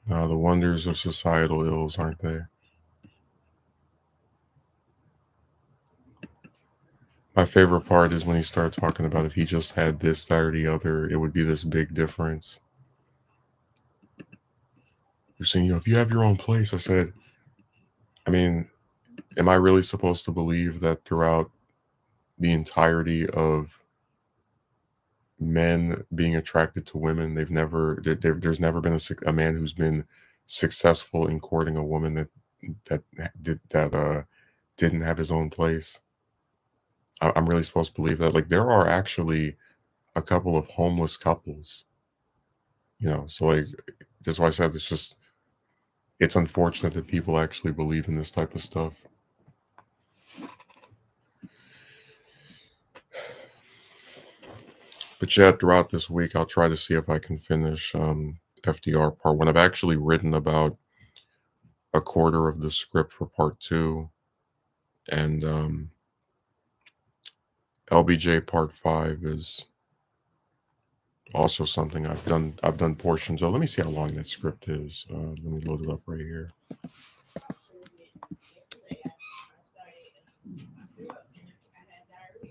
The wonders of societal ills, aren't they? My favorite part is when he started talking about if he just had this, that, or the other, it would be this big difference. You're saying, if you have your own place, I said, I mean, am I really supposed to believe that throughout the entirety of men being attracted to women, there's never been a man who's been successful in courting a woman that didn't have his own place? I'm really supposed to believe that? Like, there are actually a couple of homeless couples, so, like, that's why I said it's unfortunate that people actually believe in this type of stuff. But yeah, throughout this week, I'll try to see if I can finish FDR part one. I've actually written about a quarter of the script for part two, and LBJ part five is also something I've done. I've done portions of. Let me see how long that script is. Let me load it up right here.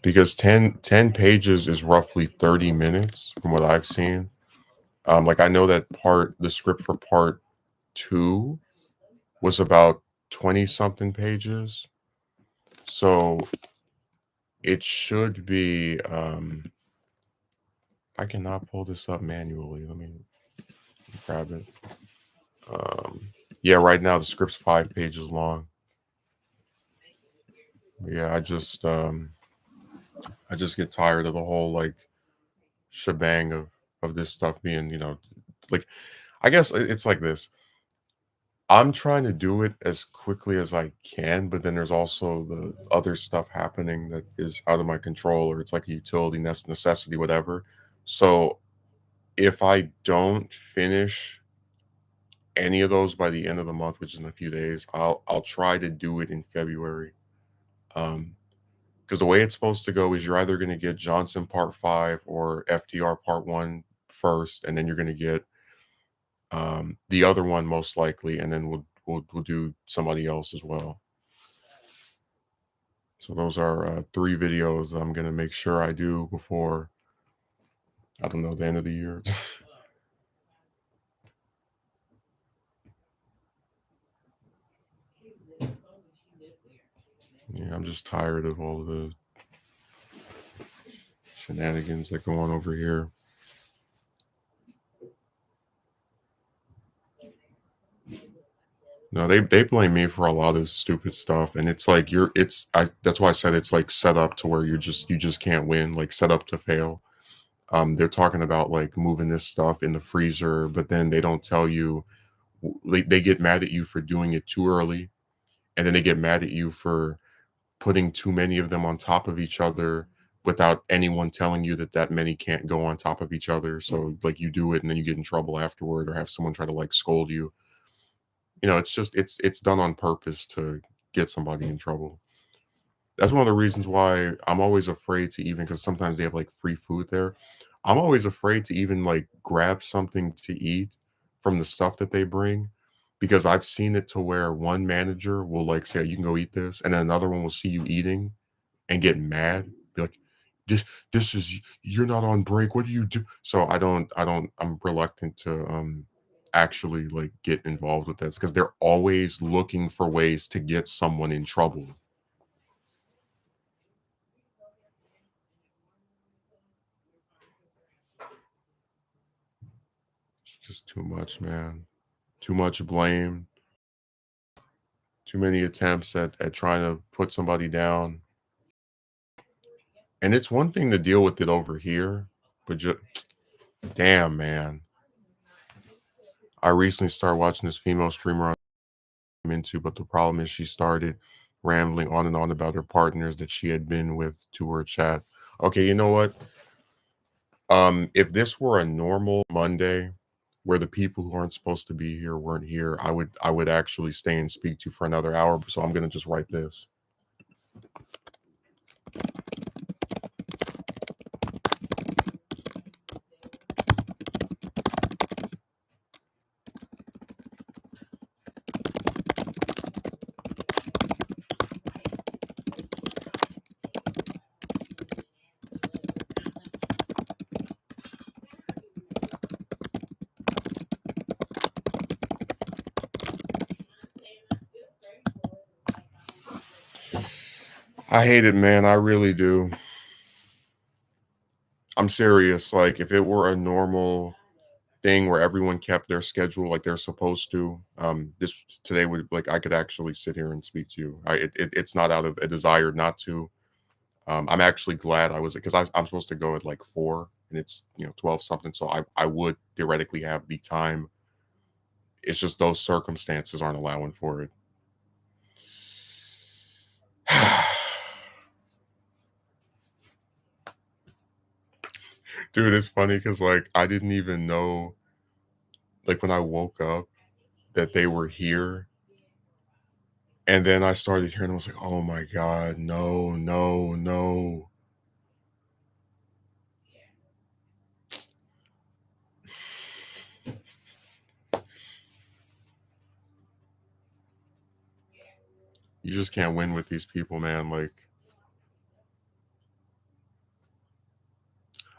Because ten pages is roughly 30 minutes from what I've seen. Like, I know that the script for part two was about 20 something pages. So it should be, I cannot pull this up manually. Let me grab it. Um, yeah, right now the script's 5 pages long. Yeah, I just get tired of the whole, like, shebang of this stuff being, like, I guess it's like this. I'm trying to do it as quickly as I can, but then there's also the other stuff happening that is out of my control, or it's like a utility necessity, whatever. So if I don't finish any of those by the end of the month, which is in a few days, I'll try to do it in February. Um, because the way it's supposed to go is you're either going to get Johnson Part 5 or FDR Part 1 first, and then you're going to get the other one most likely, and then we'll do somebody else as well. So those are 3 videos that I'm going to make sure I do before, I don't know, the end of the year. Yeah, I'm just tired of all the shenanigans that go on over here. No, they blame me for a lot of stupid stuff, and it's like that's why I said it's like set up to where you just can't win, like set up to fail. They're talking about like moving this stuff in the freezer, but then they don't tell you, they get mad at you for doing it too early, and then they get mad at you for putting too many of them on top of each other without anyone telling you that that many can't go on top of each other. So like you do it and then you get in trouble afterward or have someone try to like scold you. It's just it's done on purpose to get somebody in trouble. That's one of the reasons why I'm always afraid to even, because sometimes they have like free food there. I'm always afraid to even like grab something to eat from the stuff that they bring, because I've seen it to where one manager will like say, "You can go eat this," and then another one will see you eating and get mad, be like, this is, you're not on break. What do you do?" So I'm reluctant to actually like get involved with this because they're always looking for ways to get someone in trouble. It's just too much, man. Too much blame, too many attempts at trying to put somebody down. And it's one thing to deal with it over here, but just damn, man. I recently started watching this female streamer I'm into, but the problem is she started rambling on and on about her partners that she had been with to her chat. Okay, you know what? If this were a normal Monday where the people who aren't supposed to be here weren't here, I would actually stay and speak to you for another hour. So I'm gonna just write this. I hate it, man. I really do. I'm serious. Like if it were a normal thing where everyone kept their schedule like they're supposed to, this today would, like, I could actually sit here and speak to you. It's not out of a desire not to. I'm actually glad I was, because I'm supposed to go at like 4 and it's 12 something, so I would theoretically have the time. It's just those circumstances aren't allowing for it. Dude, it's funny because like I didn't even know, like when I woke up, that they were here. And then I started hearing, I was like, oh my God, no, no, no. You just can't win with these people, man. Like,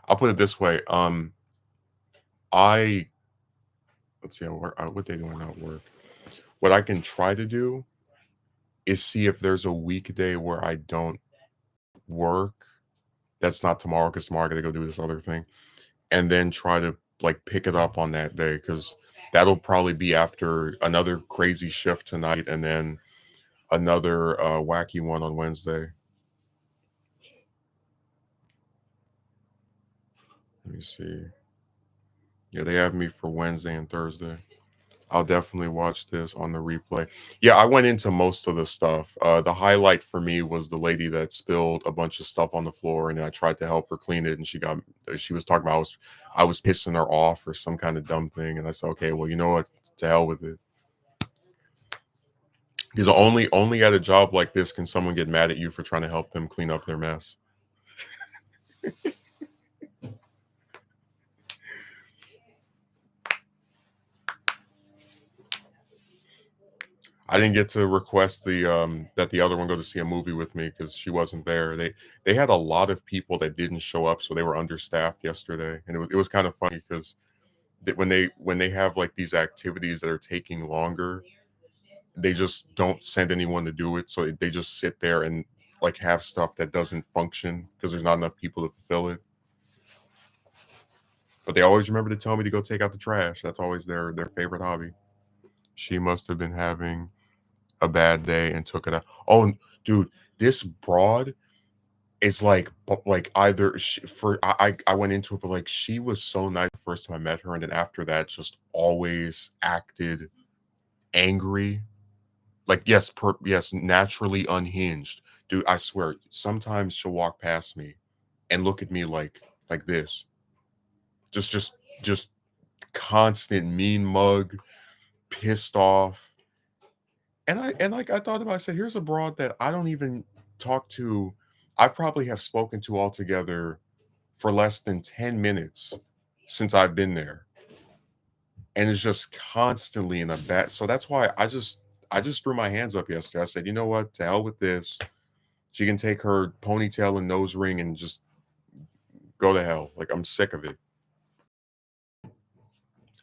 I'll put it this way. I let's see, what day do I not work? What I can try to do is see if there's a weekday where I don't work. That's not tomorrow, because tomorrow I gotta go do this other thing. And then try to like pick it up on that day, because that'll probably be after another crazy shift tonight and then another wacky one on Wednesday. Let me see. Yeah, they have me for Wednesday and Thursday. I'll definitely watch this on the replay. Yeah, I went into most of the stuff. The highlight for me was the lady that spilled a bunch of stuff on the floor, and I tried to help her clean it, and she was talking about I was pissing her off or some kind of dumb thing, and I said, okay, well, you know what? To hell with it. Because only at a job like this can someone get mad at you for trying to help them clean up their mess. I didn't get to request that the other one go to see a movie with me because she wasn't there. They had a lot of people that didn't show up, so they were understaffed yesterday, and it was kind of funny because when they have like these activities that are taking longer, they just don't send anyone to do it, so they just sit there and like have stuff that doesn't function because there's not enough people to fulfill it. But they always remember to tell me to go take out the trash. That's always their favorite hobby. She must have been having a bad day and took it out. Oh, dude, this broad is like either for I went into it, but like she was so nice the first time I met her, and then after that, just always acted angry. Like yes, naturally unhinged, dude. I swear, sometimes she'll walk past me and look at me like this, just constant mean mug, pissed off. And like I thought about it, I said, here's a broad that I don't even talk to. I probably have spoken to altogether for less than 10 minutes since I've been there. And it's just constantly in a bad. So that's why I just threw my hands up yesterday. I said, you know what? To hell with this. She can take her ponytail and nose ring and just go to hell. Like I'm sick of it.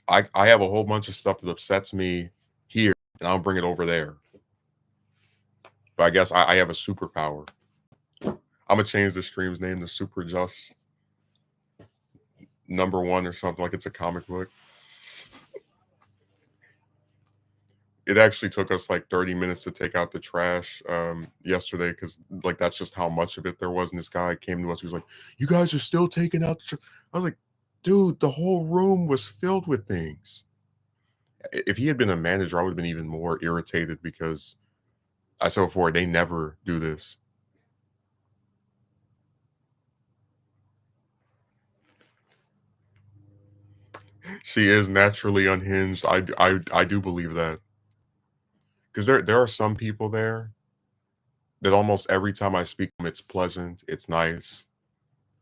I have a whole bunch of stuff that upsets me here, and I'll bring it over there. But I guess I have a superpower. I'm gonna change the stream's name to Super Just Number One or something like it's a comic book. It actually took us like 30 minutes to take out the trash yesterday because like that's just how much of it there was. And this guy came to us, he was like, "You guys are still taking out the I was like, dude, the whole room was filled with things. If he had been a manager, I would have been even more irritated because I said before, they never do this. She is naturally unhinged. I do believe that because there are some people there that almost every time I speak to them, it's pleasant, it's nice.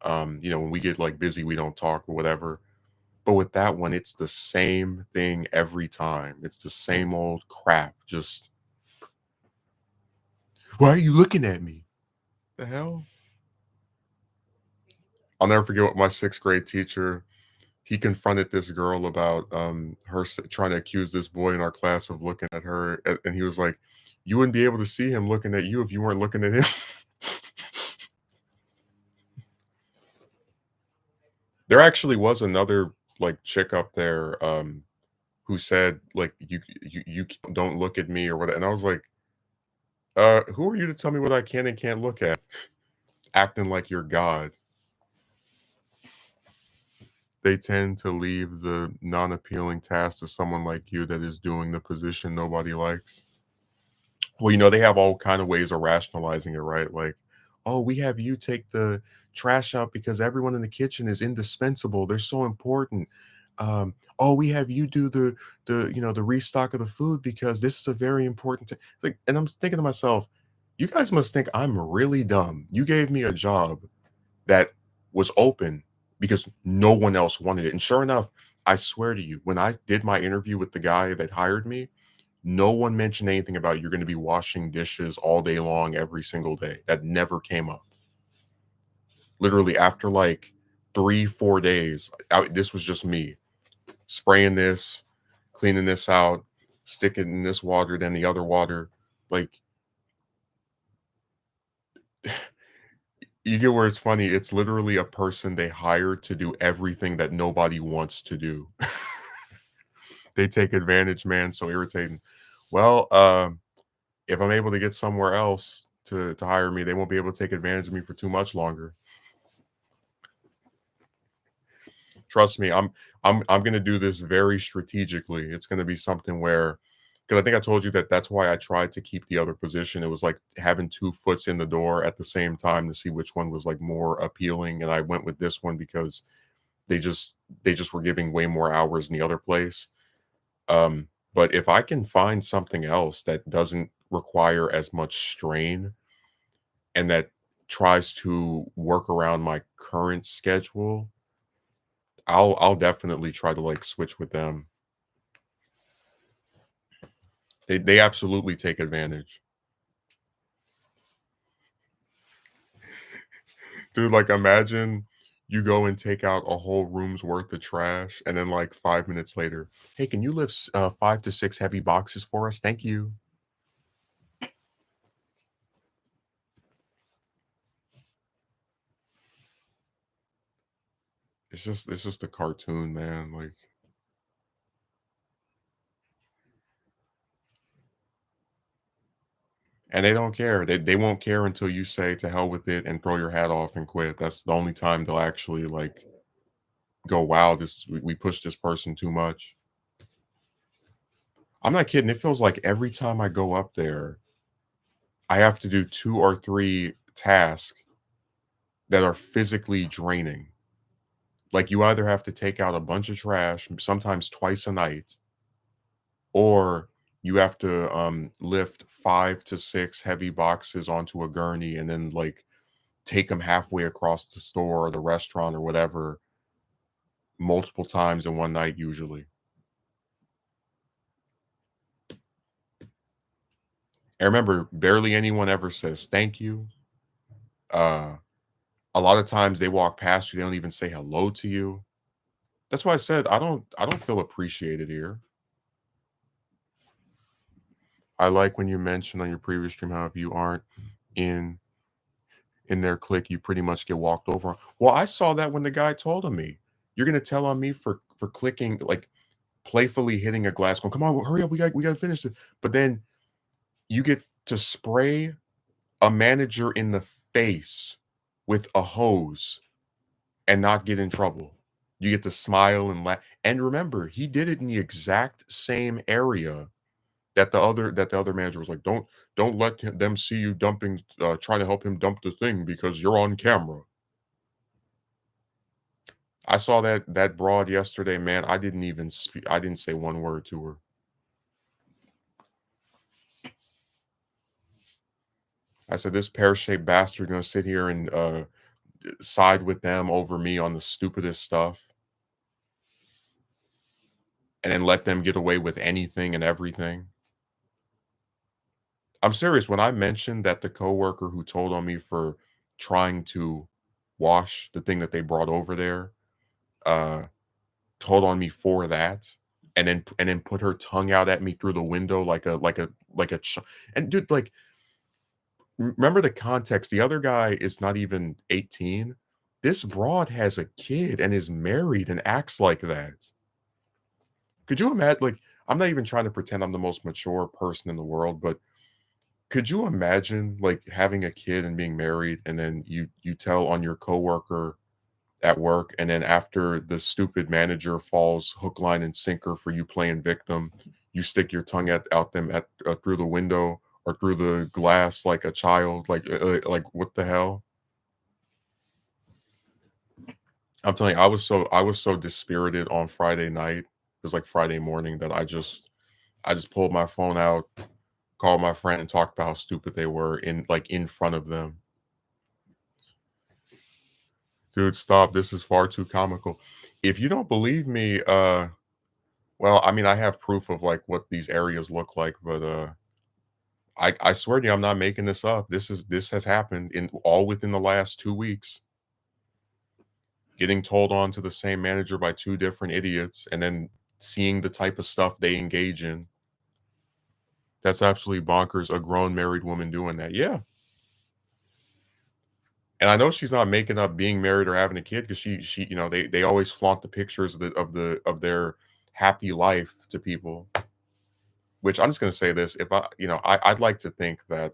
When we get like busy, we don't talk or whatever. But with that one, it's the same thing every time. It's the same old crap. Just why are you looking at me? The hell? I'll never forget what my sixth grade teacher he confronted this girl about trying to accuse this boy in our class of looking at her, and he was like, "You wouldn't be able to see him looking at you if you weren't looking at him." There actually was another like chick up there who said like you don't look at me or what, and I was like, who are you to tell me what I can and can't look at? Acting like you're God. They tend to leave the non-appealing task to someone like you that is doing the position nobody likes. Well, they have all kind of ways of rationalizing it, right? Like, "Oh, we have you take the trash out because everyone in the kitchen is indispensable. They're so important. Oh, we have you do the restock of the food because this is a very important like." And I'm thinking to myself, "You guys must think I'm really dumb. You gave me a job that was open because no one else wanted it." And sure enough, I swear to you, when I did my interview with the guy that hired me, no one mentioned anything about you're going to be washing dishes all day long every single day. That never came up. Literally after like 3, 4 days, this was just me spraying this, cleaning this out, sticking in this water, then the other water. Like, you get where it's funny. It's literally a person they hired to do everything that nobody wants to do. They take advantage, man. So irritating. Well, if I'm able to get somewhere else to hire me, they won't be able to take advantage of me for too much longer. Trust me, I'm gonna do this very strategically. It's gonna be something where, because I think I told you that that's why I tried to keep the other position. It was like having two foots in the door at the same time to see which one was like more appealing, and I went with this one because they just they just were giving way more hours in the other place. But if I can find something else that doesn't require as much strain and that tries to work around my current schedule, I'll definitely try to like switch with them. They absolutely take advantage. Dude, like imagine you go and take out a whole room's worth of trash and then like 5 minutes later, hey, can you lift 5 to 6 heavy boxes for us? Thank you. It's just a cartoon, man. Like, and they don't care. They won't care until you say to hell with it and throw your hat off and quit. That's the only time they'll actually like go, wow, this we pushed this person too much. I'm not kidding. It feels like every time I go up there, I have to do 2 or 3 tasks that are physically draining. Like you either have to take out a bunch of trash, sometimes twice a night, or you have to lift 5 to 6 heavy boxes onto a gurney and then like take them halfway across the store or the restaurant or whatever multiple times in one night usually. And remember, barely anyone ever says thank you. Uh a lot of times they walk past you, they don't even say hello to you. That's why I said I don't feel appreciated here. I like when you mentioned on your previous stream how if you aren't in in their clique, you pretty much get walked over on. Well, I saw that when the guy told on me. You're gonna tell on me for clicking, like playfully hitting a glass, going, "Come on, hurry up, we gotta finish this." But then you get to spray a manager in the face with a hose and not get in trouble. You get to smile and laugh. And remember, he did it in the exact same area that the other manager was like, don't let them see you dumping, trying to help him dump the thing because you're on camera. I saw that broad yesterday, man. I didn't even speak. I didn't say one word to her. I said, this pear-shaped bastard gonna sit here and side with them over me on the stupidest stuff and then let them get away with anything and everything. I'm serious. When I mentioned that the coworker who told on me for trying to wash the thing that they brought over there, uh, told on me for that, and then put her tongue out at me through the window like a and dude, like remember the context. The other guy is not even 18. This broad has a kid and is married and acts like that. Could you imagine? Like, I'm not even trying to pretend I'm the most mature person in the world, but could you imagine like having a kid and being married, and then you tell on your coworker at work, and then after the stupid manager falls hook, line, and sinker for you playing victim, you stick your tongue out them at through the window or through the glass like a child, like what the hell? I'm telling you, I was so dispirited on Friday night. It was like Friday morning that I just pulled my phone out, called my friend, and talked about how stupid they were in front of them. Dude, stop. This is far too comical. If you don't believe me, well, I mean, I have proof of like what these areas look like, but I swear to you, I'm not making this up. This has happened in all within the last 2 weeks. Getting told on to the same manager by two different idiots and then seeing the type of stuff they engage in. That's absolutely bonkers. A grown married woman doing that. Yeah. And I know she's not making up being married or having a kid because they always flaunt the pictures of their happy life to people. Which I'm just gonna say this: if I'd like to think that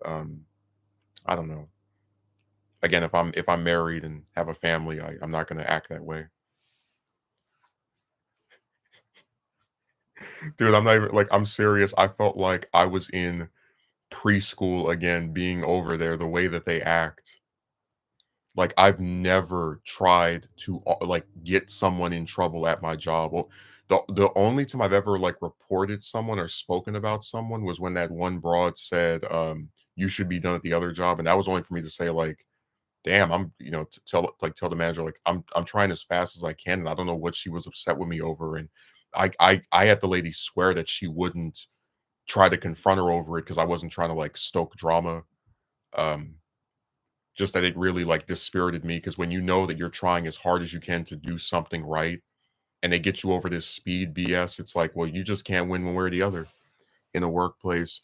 I don't know. Again, if I'm married and have a family, I'm not gonna act that way, dude. I'm not even like I'm serious. I felt like I was in preschool again, being over there. The way that they act. Like, I've never tried to, like, get someone in trouble at my job. Well, the only time I've ever, like, reported someone or spoken about someone was when that one broad said, "You should be done at the other job," and that was only for me to say, like, "Damn, I'm," to tell the manager, like, "I'm trying as fast as I can, and I don't know what she was upset with me over," and I had the lady swear that she wouldn't try to confront her over it because I wasn't trying to, like, stoke drama, um just that it really, like, dispirited me because when you know that you're trying as hard as you can to do something right, and they get you over this speed BS, it's like, well, you just can't win one way or the other in a workplace.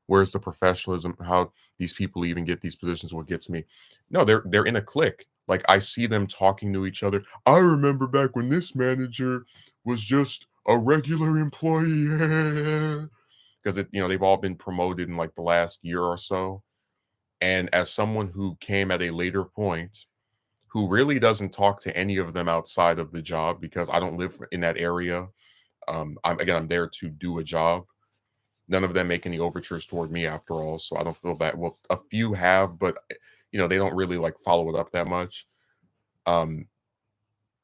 Where's the professionalism? How these people even get these positions? What gets me? No, they're in a clique. Like, I see them talking to each other. I remember back when this manager was just a regular employee because they've all been promoted in like the last year or so. And as someone who came at a later point, who really doesn't talk to any of them outside of the job because I don't live in that area. I'm there to do a job. None of them make any overtures toward me after all, so I don't feel bad. Well, a few have, but they don't really like follow it up that much. Um,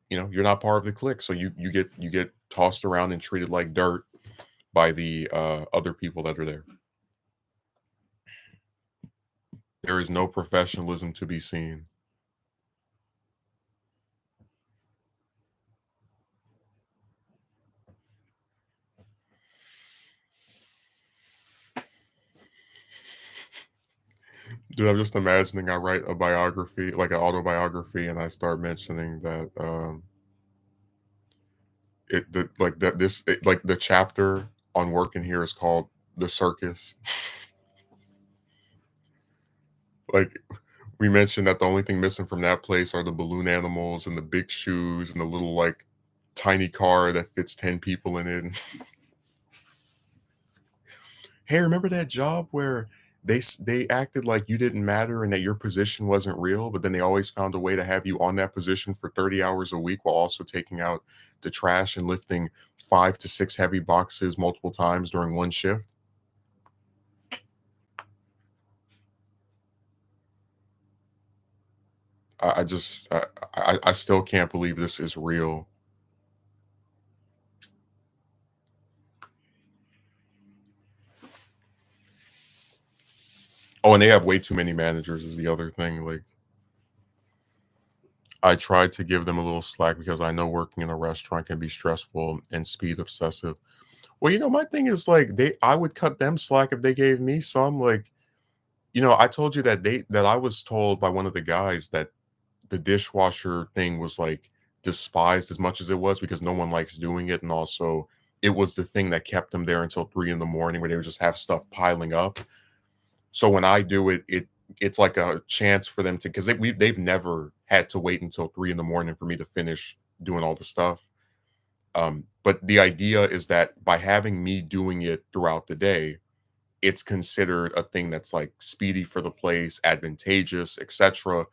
you're not part of the clique, so you get tossed around and treated like dirt by the other people that are there. There is no professionalism to be seen. Dude, I'm just imagining I write a biography, like an autobiography, and I start mentioning that it the like that this it, like the chapter on working here is called the circus. Like, we mentioned that the only thing missing from that place are the balloon animals and the big shoes and the little like tiny car that fits 10 people in it. Hey, remember that job where they acted like you didn't matter and that your position wasn't real, but then they always found a way to have you on that position for 30 hours a week while also taking out the trash and lifting 5 to 6 heavy boxes multiple times during one shift? I just I still can't believe this is real. Oh, and they have way too many managers is the other thing. Like, I tried to give them a little slack because I know working in a restaurant can be stressful and speed obsessive. Well, my thing is like I would cut them slack if they gave me some. Like, I told you that I was told by one of the guys that the dishwasher thing was like despised as much as it was because no one likes doing it, and also it was the thing that kept them there until 3 in the morning where they would just have stuff piling up. So when I do it, it's like a chance for them to because they've never had to wait until 3 in the morning for me to finish doing all the stuff. But the idea is that by having me doing it throughout the day, it's considered a thing that's like speedy for the place, advantageous, etc.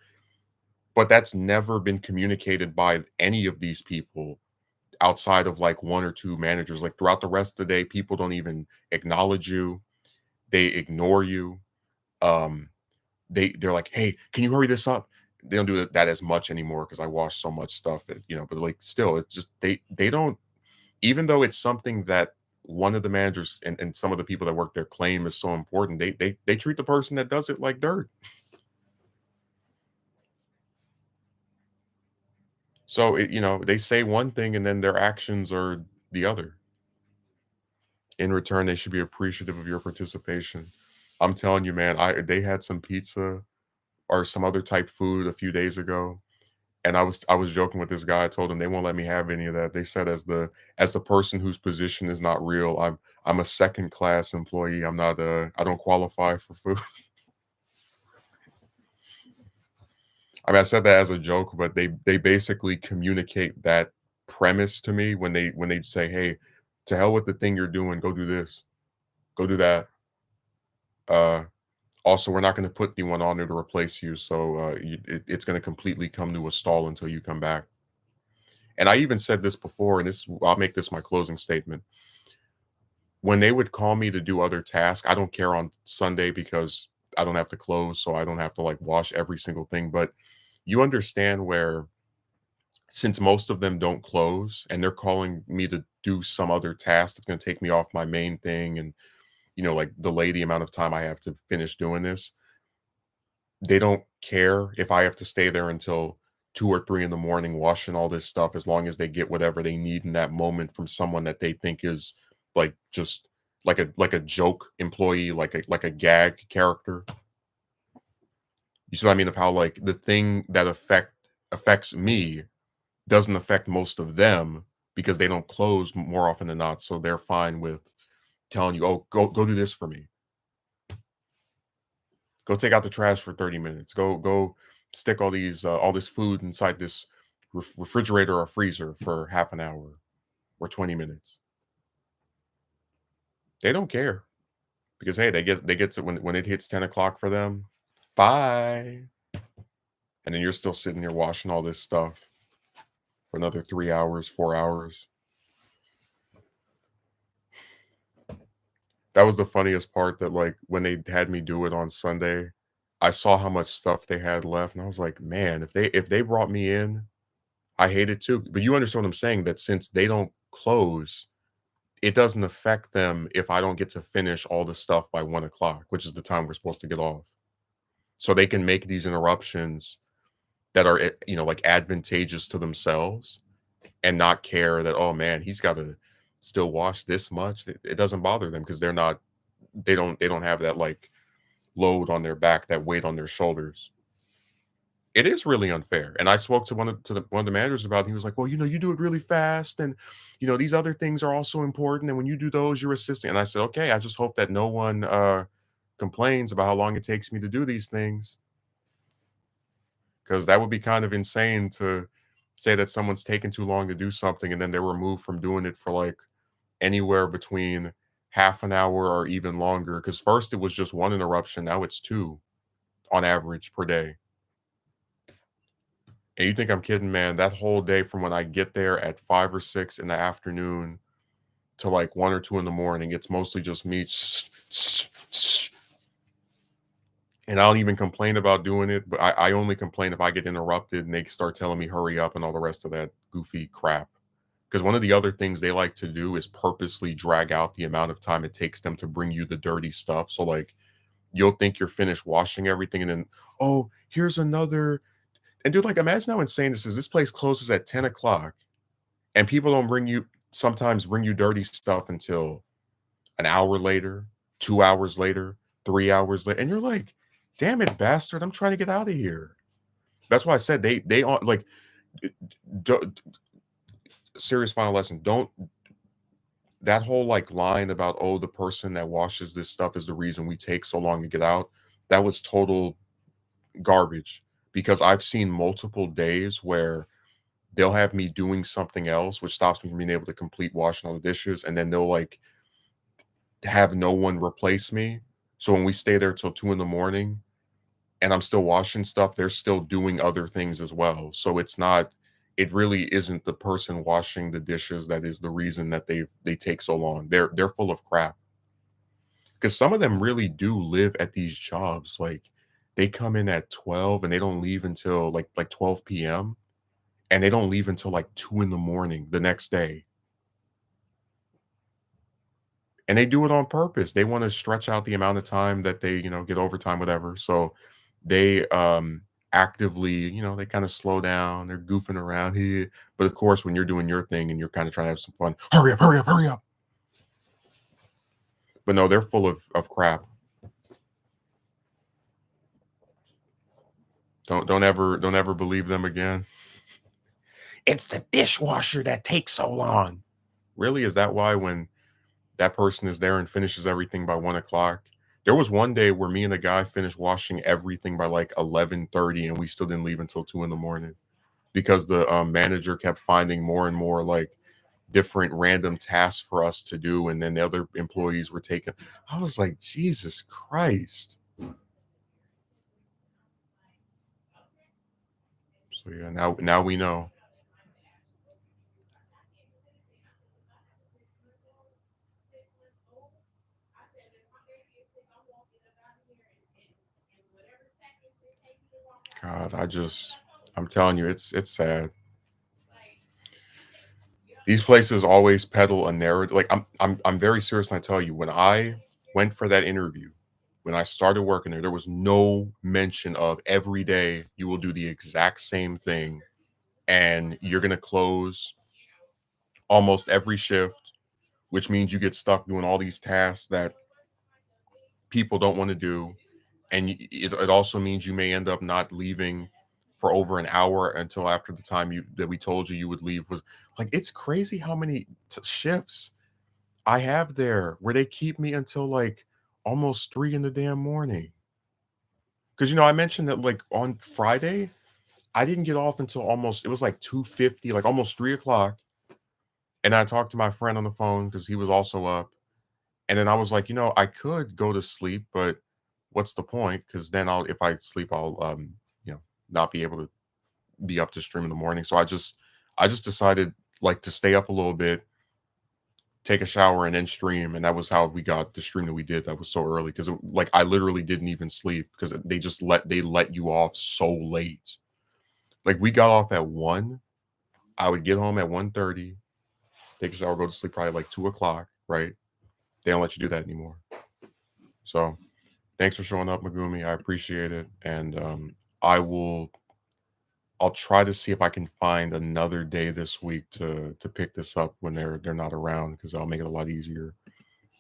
But that's never been communicated by any of these people outside of like one or two managers. Like throughout the rest of the day, people don't even acknowledge you. They ignore you. Um, they're like, "Hey, can you hurry this up?" They don't do that as much anymore because I wash so much stuff, but like still, it's just they don't even though it's something that one of the managers and some of the people that work there claim is so important, they treat the person that does it like dirt. So they say one thing and then their actions are the other. In return, they should be appreciative of your participation. I'm telling you, man, they had some pizza or some other type food a few days ago. And I was joking with this guy. I told him they won't let me have any of that. They said as the person whose position is not real, I'm a second class employee. I don't qualify for food. I mean, I said that as a joke, but they basically communicate that premise to me when they say, "Hey, to hell with the thing you're doing. Go do this. Go do that." Uh, Also, we're not going to put anyone on there to replace you, so it's going to completely come to a stall until you come back. And I even said this before, and I'll make this my closing statement. When they would call me to do other tasks, I don't care on Sunday because I don't have to close, so I don't have to like wash every single thing. But you understand where since most of them don't close and they're calling me to do some other task that's going to take me off my main thing and like delay the amount of time I have to finish doing this, they don't care if I have to stay there until 2 or 3 in the morning washing all this stuff as long as they get whatever they need in that moment from someone that they think is like just like a joke employee, like a gag character. You see what I mean? Of how like the thing that affects me doesn't affect most of them because they don't close more often than not. So they're fine with telling you, "Oh, go do this for me. Go take out the trash for 30 minutes. Go stick all this food inside this refrigerator or freezer for half an hour or 20 minutes." They don't care because hey, they get to when it hits 10 o'clock for them. Bye, and then you're still sitting there washing all this stuff for another 3 hours, 4 hours. That was the funniest part that, like, when they had me do it on Sunday, I saw how much stuff they had left, and I was like, "Man, if they brought me in, I hate it too." But you understand what I'm saying, that since they don't close, it doesn't affect them if I don't get to finish all the stuff by 1 o'clock, which is the time we're supposed to get off. So they can make these interruptions that are, like, advantageous to themselves and not care that, "Oh, man, he's gotta still wash this much." It doesn't bother them because they don't have that, like, load on their back, that weight on their shoulders. It is really unfair. And I spoke to one of the managers about it. He was like, "Well, you do it really fast, and these other things are also important. And when you do those, you're assisting." And I said, "Okay, I just hope that no one complains about how long it takes me to do these things, because that would be kind of insane to say that someone's taken too long to do something, and then they're removed from doing it for like anywhere between half an hour or even longer. Because first it was just one interruption, now it's two on average per day." And you think I'm kidding, man? That whole day from when I get there at 5 or 6 in the afternoon to like 1 or 2 in the morning, it's mostly just me. And I don't even complain about doing it, but I only complain if I get interrupted and they start telling me hurry up and all the rest of that goofy crap. Because one of the other things they like to do is purposely drag out the amount of time it takes them to bring you the dirty stuff. So like you'll think you're finished washing everything and then, oh, here's another. And dude, like imagine how insane this is. This place closes at 10 o'clock and people don't sometimes bring you dirty stuff until an hour later, 2 hours later, 3 hours later. And you're like, damn it, bastard, I'm trying to get out of here. That's why I said they are like d- d- serious final lesson. Don't that whole like line about, oh, the person that washes this stuff is the reason we take so long to get out. That was total garbage because I've seen multiple days where they'll have me doing something else, which stops me from being able to complete washing all the dishes, and then they'll like have no one replace me. So when we stay there till 2 in the morning and I'm still washing stuff, they're still doing other things as well. So it really isn't the person washing the dishes that is the reason that they take so long. They're full of crap. Because some of them really do live at these jobs. Like they come in at 12 and they don't leave until like 12 p.m. and they don't leave until like 2 in the morning the next day. And they do it on purpose. They want to stretch out the amount of time that they, get overtime, whatever. So they actively, they kind of slow down, they're goofing around here. But of course, when you're doing your thing and you're kind of trying to have some fun, hurry up, hurry up, hurry up. But no, they're full of crap. Don't ever believe them again. It's the dishwasher that takes so long. Really? Is that why when that person is there and finishes everything by 1 o'clock? There was one day where me and the guy finished washing everything by like 11:30, and we still didn't leave until 2 in the morning because the manager kept finding more and more like different random tasks for us to do, and then the other employees were taking. I was like, Jesus Christ. So yeah, now we know. God, I just I'm telling you, it's sad. These places always peddle a narrative. Like I'm very serious when I tell you, when I went for that interview, when I started working there, there was no mention of every day you will do the exact same thing and you're gonna close almost every shift, which means you get stuck doing all these tasks that people don't want to do. And it also means you may end up not leaving for over an hour until after the time you that we told you you would leave was like it's crazy how many shifts I have there where they keep me until like almost 3 in the damn morning. Because I mentioned that like on Friday, I didn't get off until almost it was like 2:50, like almost 3 o'clock. And I talked to my friend on the phone because he was also up. And then I was like, I could go to sleep, but what's the point? Because then if I sleep, I'll not be able to be up to stream in the morning. So I just decided like to stay up a little bit, take a shower, and then stream. And that was how we got the stream that we did. That was so early because like I literally didn't even sleep because they let you off so late. Like we got off at 1. I would get home at 1:30, take a shower, go to sleep probably like 2 o'clock, right? They don't let you do that anymore. So thanks for showing up, Megumi. I appreciate it. And I will I'll try to see if I can find another day this week to pick this up when they're not around because I'll make it a lot easier.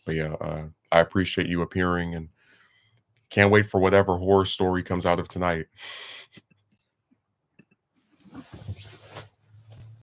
But yeah, I appreciate you appearing and can't wait for whatever horror story comes out of tonight.